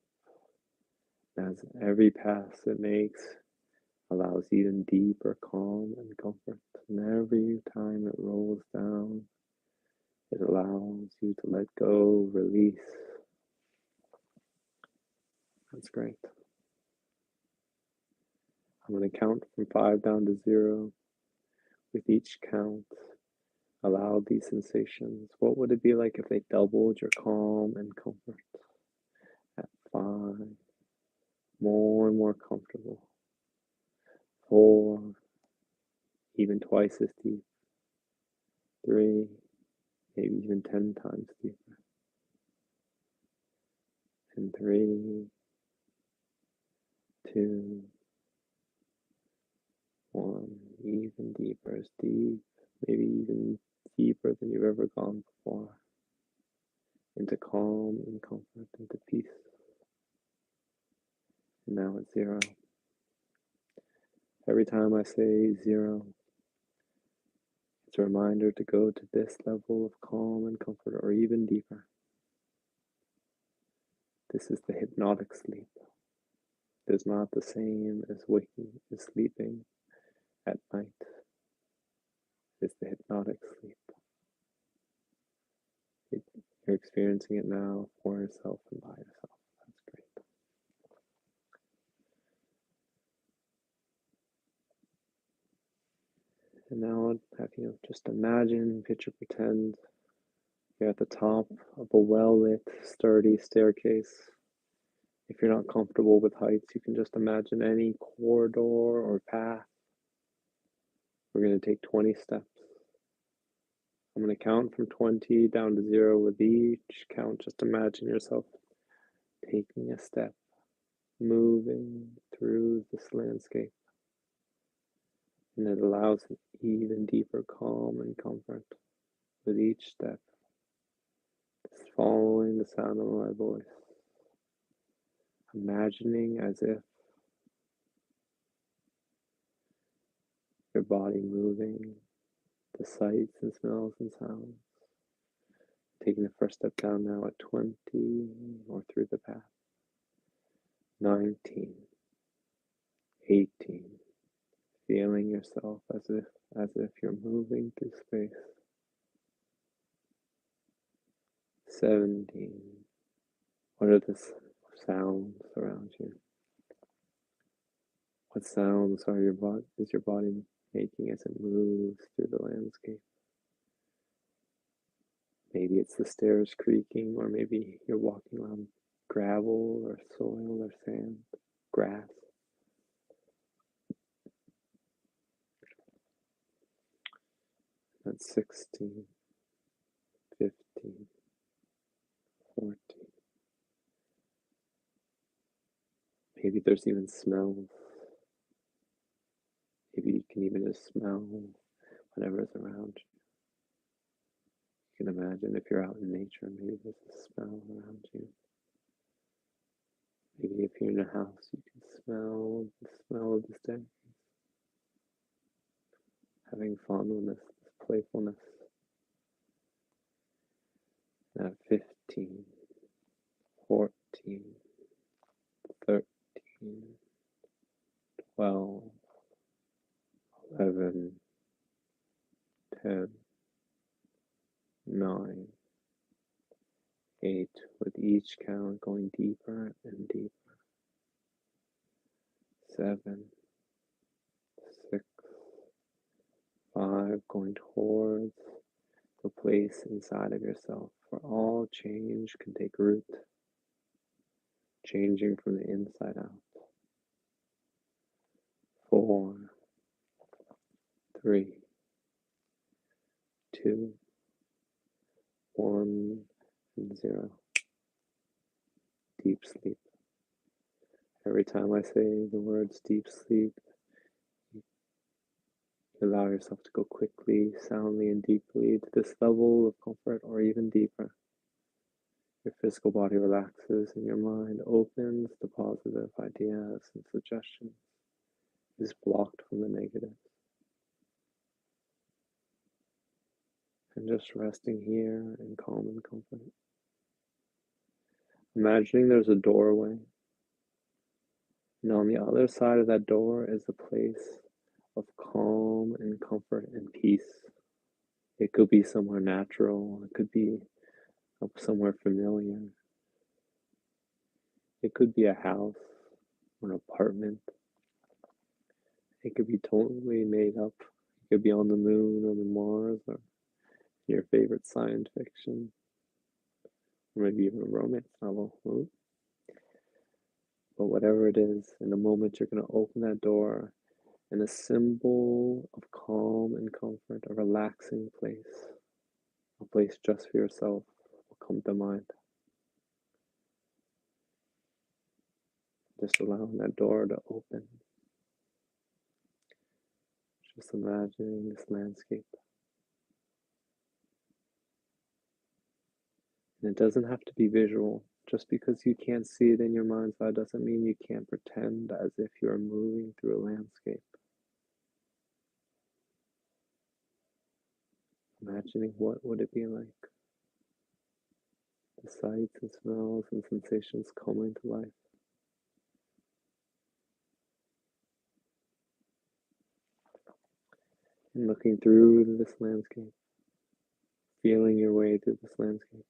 As every pass it makes allows even deeper calm and comfort. And every time it rolls down, it allows you to let go, release. That's great. I'm going to count from 5 down to 0. With each count, allow these sensations. What would it be like if they doubled your calm and comfort? At 5, more and more comfortable. 4, even twice as deep. 3, maybe even 10 times deeper. And 3, 2, 1, even deeper, as deep, maybe even deeper than you've ever gone before. Into calm and comfort, into peace. And now it's 0. Every time I say 0, it's a reminder to go to this level of calm and comfort, or even deeper. This is the hypnotic sleep. It is not the same as waking and sleeping at night. It's the hypnotic sleep. You're experiencing it now for yourself and by yourself. That's great. And now I'd have you just imagine, picture, pretend you're at the top of a well-lit, sturdy staircase. If you're not comfortable with heights, you can just imagine any corridor or path. We're going to take 20 steps. I'm going to count from 20 down to 0. With each count, just imagine yourself taking a step, moving through this landscape. And it allows an even deeper calm and comfort with each step. Just following the sound of my voice. Imagining as if your body moving, the sights and smells and sounds. Taking the first step down now at 20 or through the path. 19, 18. Feeling yourself as if you're moving through space. 17. What are the sounds around you? What sounds is your body making as it moves through the landscape? Maybe it's the stairs creaking, or maybe you're walking on gravel or soil or sand, grass. That's 16, 15, 14. Maybe there's even smells. Maybe you can even just smell whatever is around you. You can imagine if you're out in nature, maybe there's a smell around you. Maybe if you're in a house, you can smell the smell of the staircase. Having fun with this playfulness. At 15, 14, 13, 12, 11, 10, 9, 8, with each count going deeper and deeper. 7, 6, 5, going towards the place inside of yourself where all change can take root, changing from the inside out. 4, 3, 2, 1, and 0. Deep sleep. Every time I say the words deep sleep, you allow yourself to go quickly, soundly, and deeply to this level of comfort, or even deeper. Your physical body relaxes and your mind opens to positive ideas and suggestions. It is blocked from the negative. And just resting here in calm and comfort. Imagining there's a doorway, and on the other side of that door is a place of calm and comfort and peace. It could be somewhere natural, it could be somewhere familiar. It could be a house or an apartment. It could be totally made up. It could be on the moon or the Mars or your favorite science fiction, or maybe even a romance novel. Ooh. But whatever it is, in a moment you're going to open that door, and a symbol of calm and comfort, a relaxing place, a place just for yourself, will come to mind. Just allowing that door to open. Just imagining this landscape. And it doesn't have to be visual. Just because you can't see it in your mind's eye doesn't mean you can't pretend as if you're moving through a landscape. Imagining what would it be like. The sights and smells and sensations coming to life. And looking through this landscape. Feeling your way through this landscape.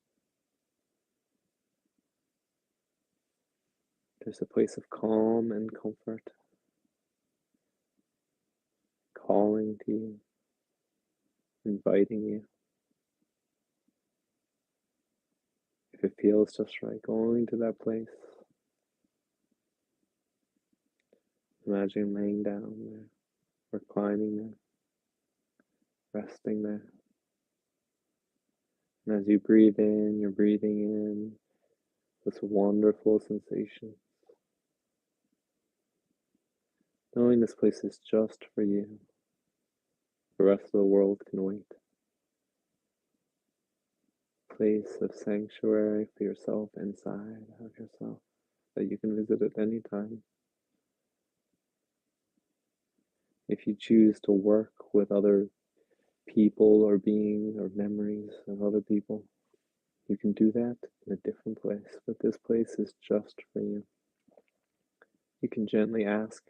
There's a place of calm and comfort. Calling to you. Inviting you. If it feels just right, going to that place. Imagine laying down there, reclining there, resting there. And as you breathe in, you're breathing in this wonderful sensation. Knowing this place is just for you. The rest of the world can wait. Place of sanctuary for yourself inside of yourself that you can visit at any time. If you choose to work with other people or beings or memories of other people, you can do that in a different place, but this place is just for you. You can gently ask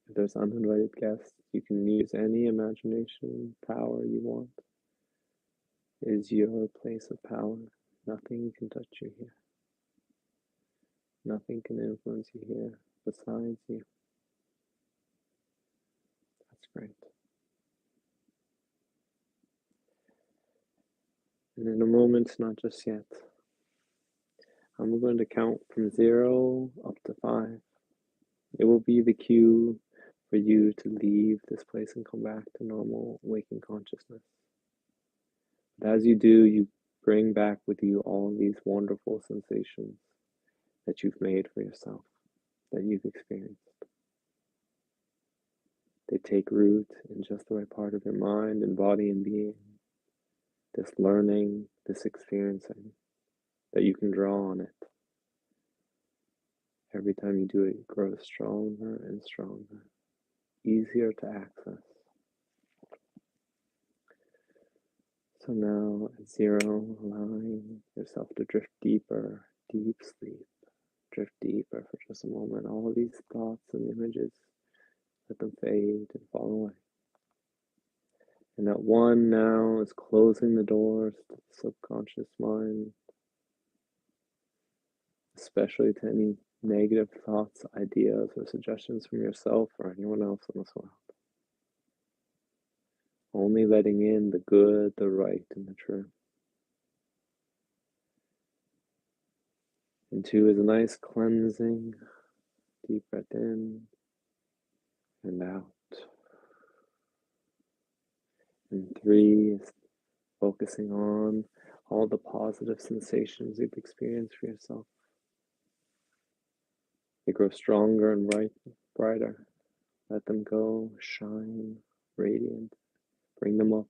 if there's uninvited guests. You can use any imagination power you want. It is your place of power. Nothing can touch you here. Nothing can influence you here besides you. Great. And in a moment, not just yet, I'm going to count from 0 up to 5. It will be the cue for you to leave this place and come back to normal waking consciousness. But as you do, you bring back with you all these wonderful sensations that you've made for yourself, that you've experienced. They take root in just the right part of your mind and body and being. This learning, this experiencing, that you can draw on it. Every time you do it, it grows stronger and stronger, easier to access. So now at 0, allowing yourself to drift deeper, deep sleep. Drift deeper for just a moment. All of these thoughts and images, let them fade and fall away. And that 1 now is closing the doors to the subconscious mind, especially to any negative thoughts, ideas, or suggestions from yourself or anyone else in this world. Only letting in the good, the right, and the true. And 2 is a nice cleansing, deep breath in and out. And 3 is focusing on all the positive sensations you've experienced for yourself. They grow stronger and brighter. Let them go, shine, radiant. Bring them up.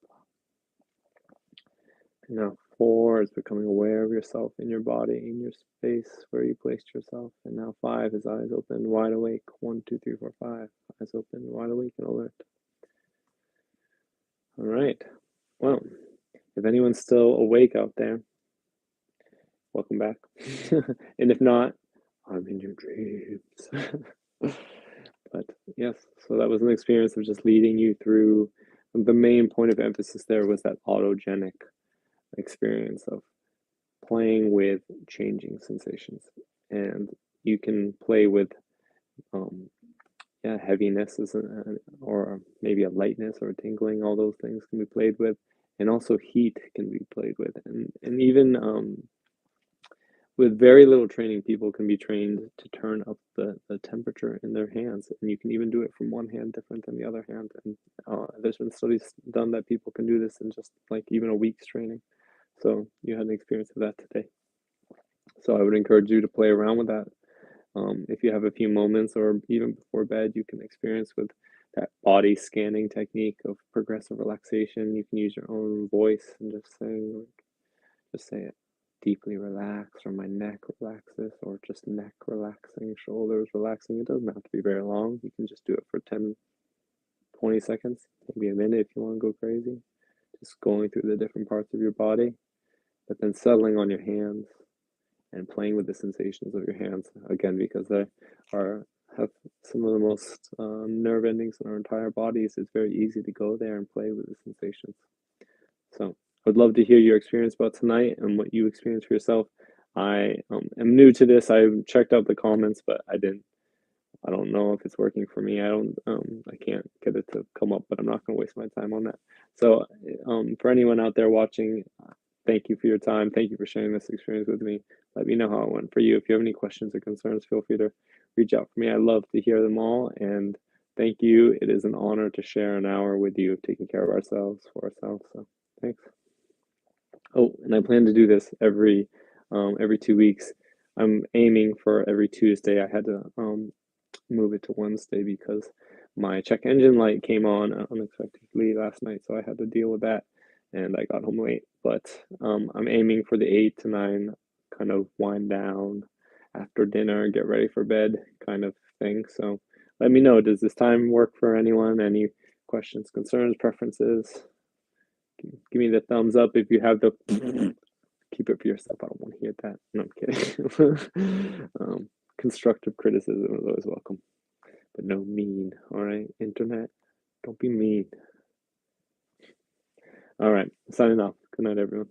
And now 4 is becoming aware of yourself in your body, in your space where you placed yourself. And now 5 is eyes open, wide awake. 1, 2, 3, 4, 5. Eyes open, wide awake, and alert. All right. Well, if anyone's still awake out there, welcome back. And if not, I'm in your dreams. But yes, so that was an experience of just leading you through. The main point of emphasis there was that autogenic experience of playing with changing sensations. And you can play with heaviness or maybe a lightness or a tingling. All those things can be played with. And also heat can be played with. And even with very little training, people can be trained to turn up the temperature in their hands. And you can even do it from one hand different than the other hand. And there's been studies done that people can do this in just like even a week's training. So you had an experience of that today. So I would encourage you to play around with that. If you have a few moments or even before bed, you can experience with that body scanning technique of progressive relaxation. You can use your own voice and just say it. Deeply relaxed, or my neck relaxes, or just neck relaxing, shoulders relaxing. It doesn't have to be very long. You can just do it for 10, 20 seconds, maybe a minute if you want to go crazy. Just going through the different parts of your body, but then settling on your hands and playing with the sensations of your hands, again, because they have some of the most nerve endings in our entire bodies. It's very easy to go there and play with the sensations. So I'd love to hear your experience about tonight and what you experienced for yourself. I am new to this. I checked out the comments, but I don't know if it's working for me. I can't get it to come up, but I'm not going to waste my time on that. So for anyone out there watching, thank you for your time. Thank you for sharing this experience with me. Let me know how it went for you. If you have any questions or concerns, feel free to reach out for me. I love to hear them all. And thank you. It is an honor to share an hour with you of taking care of ourselves for ourselves. So thanks. Oh, and I plan to do this every 2 weeks. I'm aiming for every Tuesday. I had to move it to Wednesday because my check engine light came on unexpectedly last night, so I had to deal with that, and I got home late. But I'm aiming for the 8 to 9 kind of wind down after dinner, get ready for bed kind of thing. So let me know, does this time work for anyone? Any questions, concerns, preferences? Give me the thumbs up if you have the keep it for yourself. I don't want to hear that. No, I'm kidding. Constructive criticism is always welcome, but no mean. All right, internet, don't be mean. All right, signing off. Good night, everyone.